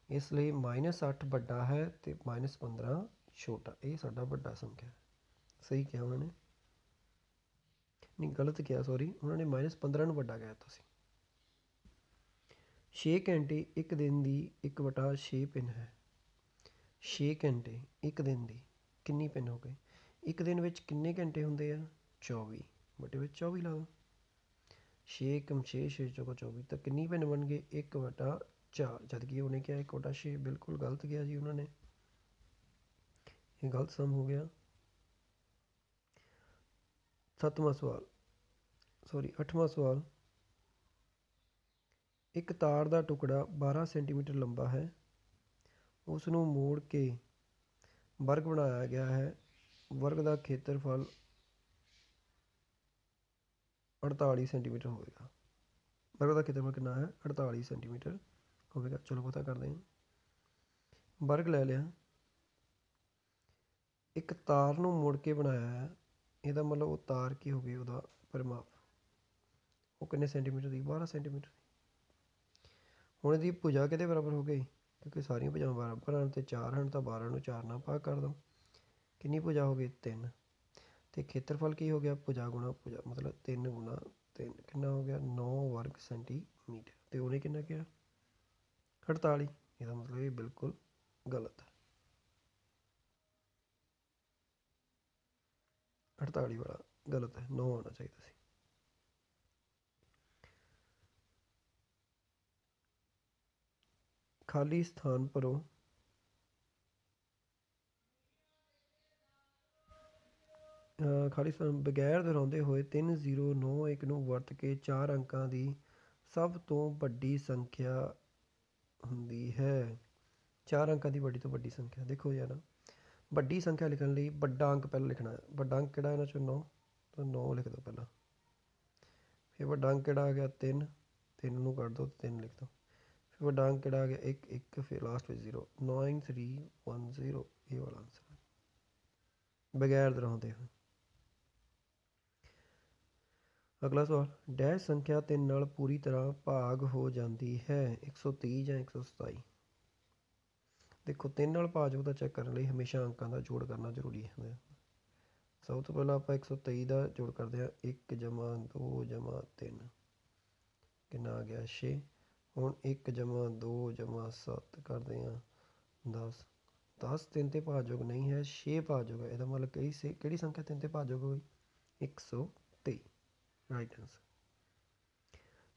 ਇਸ ਲਈ -8 ਵੱਡਾ ਹੈ ਅਤੇ -15 ਛੋਟਾ, ਇਹ ਸਾਡਾ ਵੱਡਾ ਸੰਖਿਆ ਹੈ। ਸਹੀ ਕਿਹਾ ਉਹਨਾਂ ਨੇ, ਨਹੀਂ ਗਲਤ ਕਿਹਾ, ਸੌਰੀ, ਉਹਨਾਂ ਨੇ -15 ਨੂੰ ਵੱਡਾ ਕਹਿ ਦਿੱਤਾ ਸੀ। 6 ਘੰਟੇ ਇੱਕ ਦਿਨ ਦੀ 1/6 ਪਿੰਨ ਹੈ। 6 ਘੰਟੇ ਇੱਕ ਦਿਨ ਦੀ ਕਿੰਨੀ ਪਿੰਨ ਹੋ ਗਏ? ਇੱਕ ਦਿਨ ਵਿੱਚ ਕਿੰਨੇ ਘੰਟੇ ਹੁੰਦੇ ਆ? 24 ਬਟੇ ਵਿੱਚ 24 ਲਾ ਦਿਓ। 6 × 6 6 × 24, ਤਾਂ ਕਿੰਨੀ ਪਿੰਨ ਬਣ ਗਏ? 1/4, ਜਦ ਕਿ ਉਹਨੇ ਕਿਹਾ 1/6। ਬਿਲਕੁਲ ਗਲਤ ਕਿਹਾ ਜੀ ਉਹਨਾਂ ਨੇ, ਇਹ ਗਲਤ ਸਮ ਹੋ ਗਿਆ। 7ਵਾਂ ਸਵਾਲ, ਸੌਰੀ 8ਵਾਂ ਸਵਾਲ, ਇੱਕ ਤਾਰ ਦਾ ਟੁਕੜਾ 12 ਸੈਂਟੀਮੀਟਰ ਲੰਬਾ ਹੈ, ਉਸ ਨੂੰ ਮੋੜ ਕੇ ਵਰਗ ਬਣਾਇਆ ਗਿਆ ਹੈ। ਵਰਗ ਦਾ ਖੇਤਰਫਲ 48 ਸੈਂਟੀਮੀਟਰ ਹੋਵੇਗਾ। ਵਰਗ ਦਾ ਖੇਤਰਫਲ ਕਿੰਨਾ ਹੈ? 48 ਸੈਂਟੀਮੀਟਰ ਹੋਵੇਗਾ। ਚਲੋ ਪਤਾ ਕਰਦੇ ਹਾਂ। ਵਰਗ ਲੈ ਲਿਆ, ਇੱਕ ਤਾਰ ਨੂੰ ਮੁੜ ਕੇ ਬਣਾਇਆ ਹੈ, ਇਹਦਾ ਮਤਲਬ ਉਹ ਤਾਰ ਕੀ ਹੋ ਗਈ, ਉਹਦਾ ਪਰਿਮਾਪ ਉਹ ਕਿੰਨੇ ਸੈਂਟੀਮੀਟਰ ਦੀ? 12 ਸੈਂਟੀਮੀਟਰ ਦੀ। ਹੁਣ ਇਹਦੀ ਭੁਜਾ ਕਿਹਦੇ ਬਰਾਬਰ ਹੋ ਗਈ? ਕਿਉਂਕਿ ਸਾਰੀਆਂ ਭੁਜਾਵਾਂ ਬਰਾਬਰ ਹਨ ਅਤੇ 4 ਹਨ, ਤਾਂ 12 ਨੂੰ 4 ਨਾਲ ਭਾਗ ਕਰ ਦਿਓ। ਕਿੰਨੀ ਭੁਜਾ ਹੋ ਗਈ? 3। ਅਤੇ ਖੇਤਰਫਲ ਕੀ ਹੋ ਗਿਆ? ਭੁਜਾ ਗੁਣਾ ਭੁਜਾ, ਮਤਲਬ 3 × 3 ਕਿੰਨਾ ਹੋ ਗਿਆ? 9 ਵਰਗ ਸੈਂਟੀਮੀਟਰ। ਅਤੇ ਉਹਨੇ ਕਿੰਨਾ ਕਿਹਾ? 48। ਇਹਦਾ ਮਤਲਬ ਇਹ ਬਿਲਕੁਲ ਗਲਤ ਹੈ। 48 ਵਾਲਾ ਗਲਤ ਹੈ, 9 ਆਉਣਾ ਚਾਹੀਦਾ ਸੀ। ਖਾਲੀ ਸਥਾਨ ਭਰੋ। ਖਾਲਿਸਤਾਨ ਬਗੈਰ ਦੁਹਰਾਉਂਦੇ ਹੋਏ 3091 ਨੂੰ ਵਰਤ ਕੇ 4 ਅੰਕਾਂ ਦੀ ਸਭ ਤੋਂ ਵੱਡੀ ਸੰਖਿਆ ਹੁੰਦੀ ਹੈ। 4 ਅੰਕਾਂ ਦੀ ਵੱਡੀ ਤੋਂ ਵੱਡੀ ਸੰਖਿਆ। ਦੇਖੋ ਯਾਰ, ਵੱਡੀ ਸੰਖਿਆ ਲਿਖਣ ਲਈ ਵੱਡਾ ਅੰਕ ਪਹਿਲਾਂ ਲਿਖਣਾ ਹੈ। ਵੱਡਾ ਅੰਕ ਕਿਹੜਾ ਇਹਨਾਂ 'ਚੋਂ 9, ਤਾਂ 9 ਲਿਖ ਦਿਓ ਪਹਿਲਾਂ। ਫਿਰ ਵੱਡਾ ਅੰਕ ਕਿਹੜਾ ਆ ਗਿਆ 3, 3 ਨੂੰ ਕੱਢ ਦਿਓ, 3 ਲਿਖ ਦਿਓ। ਫਿਰ ਵੱਡਾ ਅੰਕ ਕਿਹੜਾ ਆ ਗਿਆ 1, 1, ਫਿਰ ਲਾਸਟ ਵਿੱਚ 0, 9310 ਇਹ ਵਾਲਾ ਆਂਸਰ ਹੈ ਬਗੈਰ ਦੁਹਰਾਉਂਦੇ ਹੋਏ। ਅਗਲਾ ਸਵਾਲ, ਡੈਸ਼ ਸੰਖਿਆ 3 ਨਾਲ ਪੂਰੀ ਤਰ੍ਹਾਂ ਭਾਗ ਹੋ ਜਾਂਦੀ ਹੈ, 130 ਜਾਂ 127। ਦੇਖੋ 3 ਨਾਲ ਭਾਜਕ ਦਾ ਚੈੱਕ ਕਰਨ ਲਈ ਹਮੇਸ਼ਾ ਅੰਕਾਂ ਦਾ ਜੋੜ ਕਰਨਾ ਜ਼ਰੂਰੀ ਹੈ। ਸਭ ਤੋਂ ਪਹਿਲਾਂ ਆਪਾਂ 123 ਦਾ ਜੋੜ ਕਰਦੇ ਹਾਂ, 1 ਜਮਾ 2 ਜਮਾ 3 ਕਿੰਨਾ ਆ ਗਿਆ 6। ਹੁਣ 1 ਜਮਾ 2 ਜਮਾ 7 ਕਰਦੇ ਹਾਂ 10। 10 3 ਤੇ ਭਾਜਕ ਨਹੀਂ ਹੈ, 6 ਭਾਜਕ ਹੈ। ਇਹਦਾ ਮਤਲਬ ਕਿਹੜੀ ਸੰਖਿਆ 3 ਤੇ ਭਾਜਕ ਹੋਈ? 123 ਰਾਈਟ ਆਂਸਰ।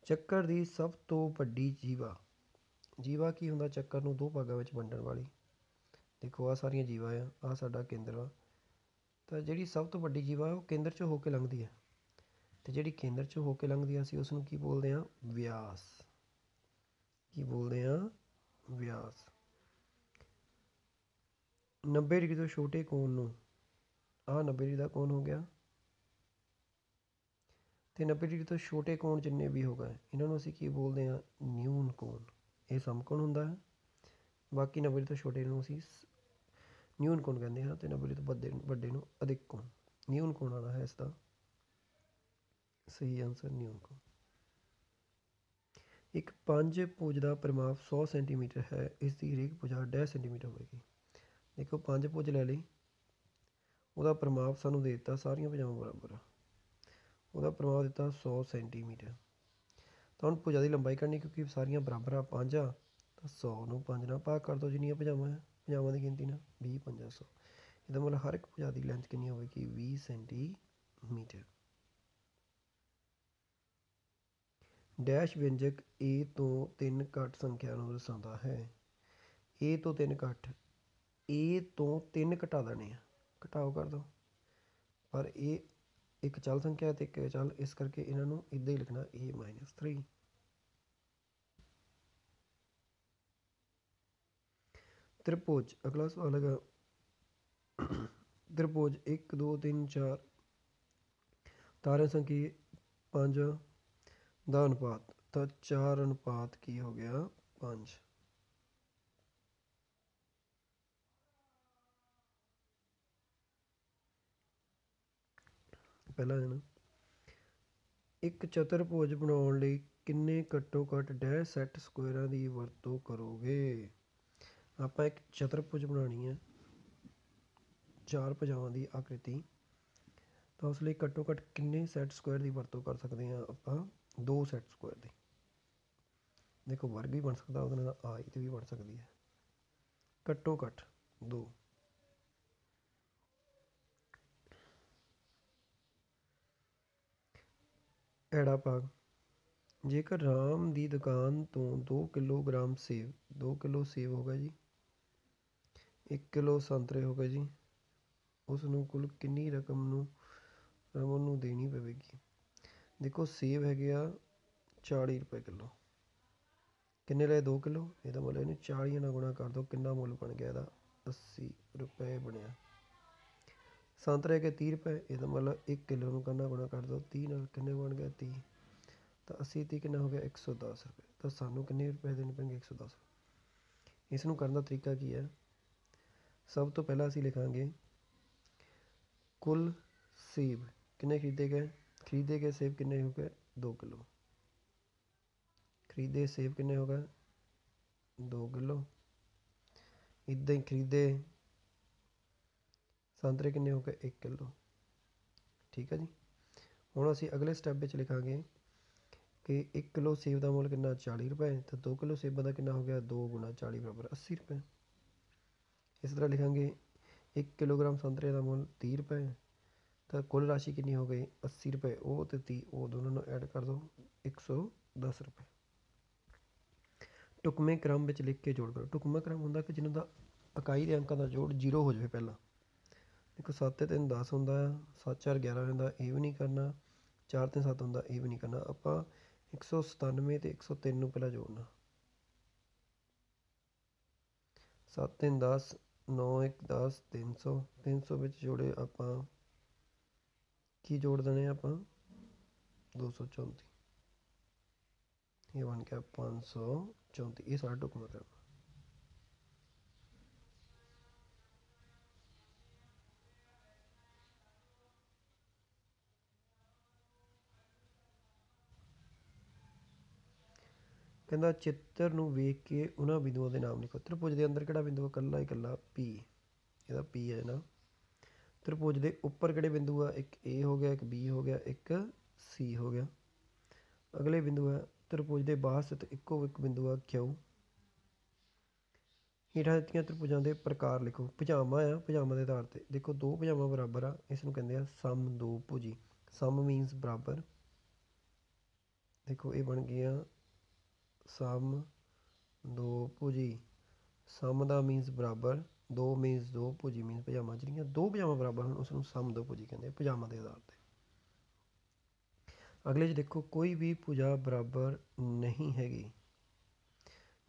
ਚੱਕਰ ਦੀ ਸਭ ਤੋਂ ਵੱਡੀ ਜੀਵਾ। ਜੀਵਾ ਕੀ ਹੁੰਦਾ? ਚੱਕਰ ਨੂੰ 2 ਭਾਗਾਂ ਵਿੱਚ ਵੰਡਣ ਵਾਲੀ। ਦੇਖੋ ਆਹ ਸਾਰੀਆਂ ਜੀਵਾ ਆ, ਆਹ ਸਾਡਾ ਕੇਂਦਰ ਵਾ। ਤਾਂ ਜਿਹੜੀ ਸਭ ਤੋਂ ਵੱਡੀ ਜੀਵਾ ਉਹ ਕੇਂਦਰ 'ਚੋਂ ਹੋ ਕੇ ਲੰਘਦੀ ਹੈ, ਅਤੇ ਜਿਹੜੀ ਕੇਂਦਰ 'ਚੋਂ ਹੋ ਕੇ ਲੰਘਦੀ ਆ ਅਸੀਂ ਉਸ ਨੂੰ ਕੀ ਬੋਲਦੇ ਹਾਂ? ਵਿਆਸ। ਕੀ ਬੋਲਦੇ ਹਾਂ? ਵਿਆਸ। 90 ਡਿਗਰੀ ਤੋਂ ਛੋਟੇ ਕੋਣ ਨੂੰ, ਆਹ 90 ਡਿਗਰੀ ਦਾ ਕੋਣ ਹੋ ਗਿਆ, ਅਤੇ 90 ਡਿਗਰੀ ਤੋਂ ਛੋਟੇ ਕੋਣ ਜਿੰਨੇ ਵੀ ਹੋ ਗਏ ਇਹਨਾਂ ਨੂੰ ਅਸੀਂ ਕੀ ਬੋਲਦੇ ਹਾਂ? ਨਿਊਨ ਕੋਣ। ਇਹ ਸਮਕੋਣ ਹੁੰਦਾ ਹੈ, ਬਾਕੀ 90 ਡਿਗਰੀ ਤੋਂ ਛੋਟੇ ਨੂੰ ਅਸੀਂ ਨਿਊਨ ਕੋਣ ਕਹਿੰਦੇ ਹਾਂ, ਅਤੇ 90 ਡਿਗਰੀ ਤੋਂ ਵੱਡੇ ਨੂੰ ਅਧਿਕ ਕੋਣ। ਨਿਊਨ ਕੋਣ ਆਉਣਾ ਹੈ ਇਸਦਾ ਸਹੀ ਆਂਸਰ, ਨਿਊਨ ਕੋਣ। ਇੱਕ 5 ਭੁਜ ਦਾ ਪਰਿਮਾਪ 100 ਸੈਂਟੀਮੀਟਰ ਹੈ, ਇਸ ਦੀ ਹਰੇਕ ਭੁਜਾ 1.5 ਸੈਂਟੀਮੀਟਰ ਹੋਵੇਗੀ। ਦੇਖੋ 5 ਭੁਜ ਲੈ ਲਈ, ਉਹਦਾ ਪਰਿਮਾਪ ਸਾਨੂੰ ਦੇ ਦਿੱਤਾ ਸਾਰੀਆਂ ਭੁਜਾਵਾਂ ਬਰਾਬਰ ਆ, ਉਹਦਾ ਪਰਿਮਾਪ ਦਿੱਤਾ 100 ਸੈਂਟੀਮੀਟਰ। ਤਾਂ ਹੁਣ ਭੁਜਾ ਦੀ ਲੰਬਾਈ ਕੱਢਣੀ, ਕਿਉਂਕਿ ਸਾਰੀਆਂ ਬਰਾਬਰ ਆ, 5 ਆ, ਤਾਂ 100 ਨੂੰ 5 ਨਾਲ ਭਾਗ ਕਰ ਦਿਓ ਜਿੰਨੀਆਂ ਭੁਜਾਵਾਂ ਹੈ, ਭੁਜਾਵਾਂ ਦੀ ਗਿਣਤੀ ਨਾਲ 20 5 100। ਇਹਦਾ ਮਤਲਬ ਹਰ ਇੱਕ ਭੁਜਾ ਦੀ ਲੈਂਥ ਕਿੰਨੀ ਹੋਵੇਗੀ? 20 ਸੈਂਟੀਮੀਟਰ। ਡੈਸ਼ ਵਿਅੰਜਕ A ਤੋਂ 3 ਘੱਟ ਸੰਖਿਆ ਨੂੰ ਦਰਸਾਉਂਦਾ ਹੈ। A ਤੋਂ 3 ਘੱਟ, A ਤੋਂ 3 ਘਟਾ ਦੇਣੇ ਆ, ਘਟਾਓ ਕਰ ਦਿਓ, ਪਰ ਇਹ ਇੱਕ ਚੱਲ ਸੰਖਿਆ ਅਤੇ ਇੱਕ ਚੱਲ, ਇਸ ਕਰਕੇ ਇਹਨਾਂ ਨੂੰ ਇੱਦਾਂ ਹੀ ਲਿਖਣਾ A-3। ਤ੍ਰਿਭੁਜ। ਅਗਲਾ ਸਵਾਲ ਹੈਗਾ ਤ੍ਰਿਭੁਜ 1 2 3 4 ਤਾਰਿਆਂ ਸੰਖਿਆ 5 ਦਾ ਅਨੁਪਾਤ, ਤਾਂ 4 ਅਨੁਪਾਤ ਕੀ ਹੋ ਗਿਆ? 5। ਪਹਿਲਾ ਹੈ ਨਾ, ਇੱਕ ਚਤੁਰਭੁਜ ਬਣਾਉਣ ਲਈ ਕਿੰਨੇ ਘੱਟੋ ਘੱਟ ਡੈਸ਼ ਸੈੱਟ ਸਕੁਅਰਾਂ ਦੀ ਵਰਤੋਂ ਕਰੋਗੇ? ਆਪਾਂ ਇੱਕ ਚਤੁਰਭੁਜ ਬਣਾਉਣੀ ਹੈ, 4 ਭੁਜਾਵਾਂ ਦੀ ਆਕ੍ਰਿਤੀ, ਤਾਂ ਉਸ ਲਈ ਘੱਟੋ ਘੱਟ ਕਿੰਨੇ ਸੈੱਟ ਸਕੁਅਰ ਦੀ ਵਰਤੋਂ ਕਰ ਸਕਦੇ ਹਾਂ ਆਪਾਂ? 2 ਸੈੱਟ ਸਕੁਅਰ ਦੀ। ਦੇਖੋ ਵਰਗ ਵੀ ਬਣ ਸਕਦਾ, ਉਹਦੇ ਨਾਲ ਆਇਤ ਵੀ ਬਣ ਸਕਦੀ ਹੈ, ਘੱਟੋ ਘੱਟ 2। ਐੜਾ ਭਾਗ। ਜੇਕਰ ਰਾਮ ਦੀ ਦੁਕਾਨ ਤੋਂ 2 ਕਿਲੋਗ੍ਰਾਮ ਸੇਬ, 2 ਕਿਲੋ ਸੇਬ ਹੋ ਗਿਆ ਜੀ, 1 ਕਿਲੋ ਸੰਤਰੇ ਹੋ ਗਏ ਜੀ, ਉਸ ਨੂੰ ਕੁੱਲ ਕਿੰਨੀ ਰਕਮ ਨੂੰ ਦੇਣੀ ਪਵੇਗੀ? ਦੇਖੋ ਸੇਬ ਹੈਗੇ ਆ 40 ਰੁਪਏ ਕਿਲੋ, ਕਿੰਨੇ ਲਏ? 2 ਕਿਲੋ, ਇਹਦਾ ਮਤਲਬ ਇਹਨੂੰ 40 ਨਾਲ ਗੁਣਾ ਕਰ ਦਿਓ, ਕਿੰਨਾ ਮੁੱਲ ਬਣ ਗਿਆ ਇਹਦਾ? 80 ਰੁਪਏ ਬਣਿਆ। ਸੰਤਰੇ ਹੈਗੇ 30 ਰੁਪਏ, ਇਹਦਾ ਮਤਲਬ 1 ਕਿਲੋ ਨੂੰ ਕਿੰਨਾ ਗੁਣਾ ਕਰ ਦਿਓ 30 ਨਾਲ, ਕਿੰਨੇ ਬਣ ਗਿਆ 30, ਤਾਂ 80 30 ਕਿੰਨਾ ਹੋ ਗਿਆ? 110 ਰੁਪਏ। ਤਾਂ ਸਾਨੂੰ ਕਿੰਨੇ ਰੁਪਏ ਦੇਣੇ ਪੈਣਗੇ? 110। ਇਸ ਨੂੰ ਕਰਨ ਦਾ ਤਰੀਕਾ ਕੀ ਹੈ? ਸਭ ਤੋਂ ਪਹਿਲਾਂ ਅਸੀਂ ਲਿਖਾਂਗੇ ਕੁੱਲ ਸੇਬ ਕਿੰਨੇ ਖਰੀਦੇ ਗਏ, ਖਰੀਦੇ ਗਏ ਸੇਬ ਕਿੰਨੇ ਹੋ ਗਏ? 2 ਕਿਲੋ। ਖਰੀਦੇ ਸੇਬ ਕਿੰਨੇ ਹੋ ਗਏ? 2 ਕਿਲੋ। ਇੱਦਾਂ ਹੀ ਖਰੀਦੇ ਸੰਤਰੇ ਕਿੰਨੇ ਹੋ ਗਏ? 1 ਕਿਲੋ। ਠੀਕ ਹੈ ਜੀ। ਹੁਣ ਅਸੀਂ ਅਗਲੇ ਸਟੈਪ ਵਿੱਚ ਲਿਖਾਂਗੇ ਕਿ 1 ਕਿਲੋ ਸੇਬ ਦਾ ਮੁੱਲ ਕਿੰਨਾ? 40 ਰੁਪਏ, ਤਾਂ 2 ਕਿਲੋ ਸੇਬਾਂ ਦਾ ਕਿੰਨਾ ਹੋ ਗਿਆ? 2 ਗੁਣਾ 40 ਬਰਾਬਰ 80 ਰੁਪਏ। ਇਸ ਤਰ੍ਹਾਂ ਲਿਖਾਂਗੇ 1 ਕਿਲੋਗ੍ਰਾਮ ਸੰਤਰੇ ਦਾ ਮੁੱਲ 30 ਰੁਪਏ, ਤਾਂ ਕੁੱਲ ਰਾਸ਼ੀ ਕਿੰਨੀ ਹੋ ਗਈ? 80 ਰੁਪਏ। ਉਹ ਅਤੇ 30 ਉਹ ਦੋਨਾਂ ਨੂੰ ਐਡ ਕਰ ਦਿਓ, 110 ਰੁਪਏ। ਢੁਕਵੇਂ ਕ੍ਰਮ ਵਿੱਚ ਲਿਖ ਕੇ ਜੋੜ ਕਰੋ। ਢੁਕਵਾਂ ਕ੍ਰਮ ਹੁੰਦਾ ਕਿ ਜਿਹਨਾਂ ਦਾ ਇਕਾਈ ਦੇ ਅੰਕਾਂ ਦਾ ਜੋੜ 0 ਹੋ ਜਾਵੇ ਪਹਿਲਾਂ, देखो 7 ਤੇ 3 10 ਹੁੰਦਾ ਆ, 7 4 11 ਹੁੰਦਾ, ਇਹ ਵੀ ਨਹੀਂ ਕਰਨਾ। 4 ਤੇ 7 ਹੁੰਦਾ, ਇਹ ਵੀ ਨਹੀਂ ਕਰਨਾ। ਆਪਾਂ 197 ਤੇ 103 ਨੂੰ ਪਹਿਲਾਂ ਜੋੜਨਾ। 7 3 10, 9 1 10, 300। 300 ਵਿੱਚ ਜੋੜੇ ਆਪਾਂ ਕੀ ਜੋੜ ਦੇਣੇ ਆਪਾਂ 234। ਇਹ ਬਣ ਗਿਆ 534। ਇਹ ਸਾਡਾ ਢੁਕਵਾਂ ਕਰਨਾ। ਕਹਿੰਦਾ ਚਿੱਤਰ ਨੂੰ ਵੇਖ ਕੇ ਉਹਨਾਂ ਬਿੰਦੂਆਂ ਦੇ ਨਾਮ ਲਿਖੋ। ਤ੍ਰਿਭੁਜ ਦੇ ਅੰਦਰ ਕਿਹੜਾ ਬਿੰਦੂ ਆ? ਇਕੱਲਾ ਇਕੱਲਾ P। ਇਹਦਾ P ਹੈ ਨਾ। ਤ੍ਰਿਭੁਜ ਦੇ ਉੱਪਰ ਕਿਹੜੇ ਬਿੰਦੂ ਆ? ਇੱਕ A ਹੋ ਗਿਆ, ਇੱਕ B ਹੋ ਗਿਆ, ਇੱਕ C ਹੋ ਗਿਆ। ਅਗਲੇ ਬਿੰਦੂ ਹੈ ਤ੍ਰਿਭੁਜ ਦੇ ਬਾਹਰ ਸਥਿਤ ਇੱਕੋ ਇੱਕ ਬਿੰਦੂ ਆ Q। ਹੇਠਾਂ ਦਿੱਤੀਆਂ ਤ੍ਰਿਭੁਜਾਂ ਦੇ ਪ੍ਰਕਾਰ ਲਿਖੋ। ਭੁਜਾਵਾਂ ਆ, ਭੁਜਾਵਾਂ ਦੇ ਆਧਾਰ ਤੇ ਦੇਖੋ ਦੋ ਭੁਜਾਵਾਂ ਬਰਾਬਰ ਆ, ਇਸ ਨੂੰ ਕਹਿੰਦੇ ਆ ਸਮ ਦੋ ਭੁਜੀ। ਸਮ ਮੀਨਸ ਬਰਾਬਰ। ਦੇਖੋ ਇਹ ਬਣ ਗਈਆਂ ਸਮ ਦੋ ਭੁਜੀ। ਸਮ ਦਾ ਮੀਨਸ ਬਰਾਬਰ, ਦੋ ਮੀਨਸ ਦੋ, ਭੁਜੀ ਮੀਨਸ ਭੁਜਾਵਾਂ। ਜਿਹੜੀਆਂ ਦੋ ਭੁਜਾਵਾਂ ਬਰਾਬਰ ਹਨ ਉਸ ਨੂੰ ਸਮ ਦੋ ਭੁਜੀ ਕਹਿੰਦੇ ਆ, ਭੁਜਾਵਾਂ ਦੇ ਆਧਾਰ ਤੇ। ਅਗਲੇ 'ਚ ਦੇਖੋ ਕੋਈ ਵੀ ਭੁਜਾ ਬਰਾਬਰ ਨਹੀਂ ਹੈਗੀ।